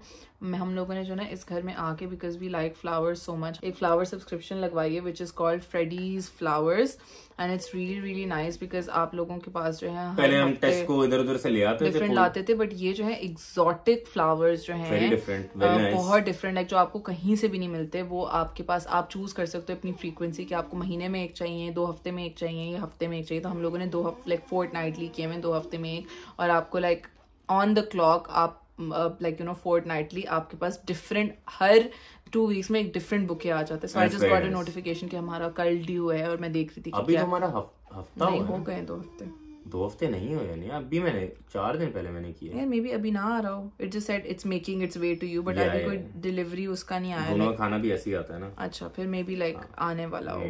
हम लोगों ने जो ना इस घर में आके because we like flowers so much, एक फ्लावर सब्सक्रिप्शन लगवाई है which is called Freddie's Flowers and it's really really nice because आप लोगों के पास जो है पहले हम टेस्ट को इधर उधर से ले आते थे, डिफरेंट लाते थे, बट ये जो है एग्जॉटिक फ्लावर्स जो हैं बहुत डिफरेंट, लाइक जो आपको कहीं से भी नहीं मिलते, वो आपके पास आप चूज कर सकते हो अपनी फ्रीक्वेंसी कि आपको महीने में एक चाहिए, 2 हफ्ते में एक चाहिए या हफ्ते में एक चाहिए. तो हम लोगों ने 2 हफ्ते लाइक फोर्टनाइटली किए हुए, 2 हफ्ते में एक, और आपको लाइक ऑन द क्लॉक आप लाइक यू नो फोर्टनाइटली आपके पास डिफरेंट हर 2 weeks में एक डिफरेंट बुके आ जाते हैं. So I just got a notification कि हमारा कल ड्यू है और मैं देख रही थी अभी तो हमारा हफ्ता नहीं हो गए 2 हफ्ते. 2 हफ्ते नहीं हुए नहीं, अभी मैंने 4 दिन पहले मैंने किया यार. मे बी अभी ना आ रहा हो, it just said it's making its way to you, but अभी कोई डिलीवरी उसका नहीं आया. दोनों खाना भी ऐसे ही आता है ना. अच्छा, फिर मे बी लाइक आने वाला हो.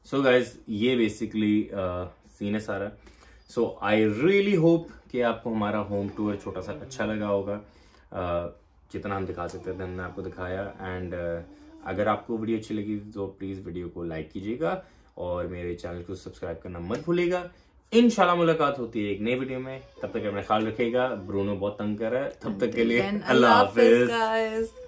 सो गाइस ये बेसिकली सीन है सारा. सो आई रियली होप कि आपको हमारा होम टूर छोटा सा अच्छा लगा होगा. जितना हम दिखा सकते थे हमने आपको दिखाया. एंड अगर आपको वीडियो अच्छी लगी तो प्लीज वीडियो को लाइक कीजिएगा और मेरे चैनल को सब्सक्राइब करना मत भूलिएगा. इंशाल्लाह मुलाकात होती है एक नई वीडियो में. तब तक अपना ख्याल रखिएगा. ब्रूनो बहुत तंग कर रहा है. तब तक के लिए अल्लाह हाफिज.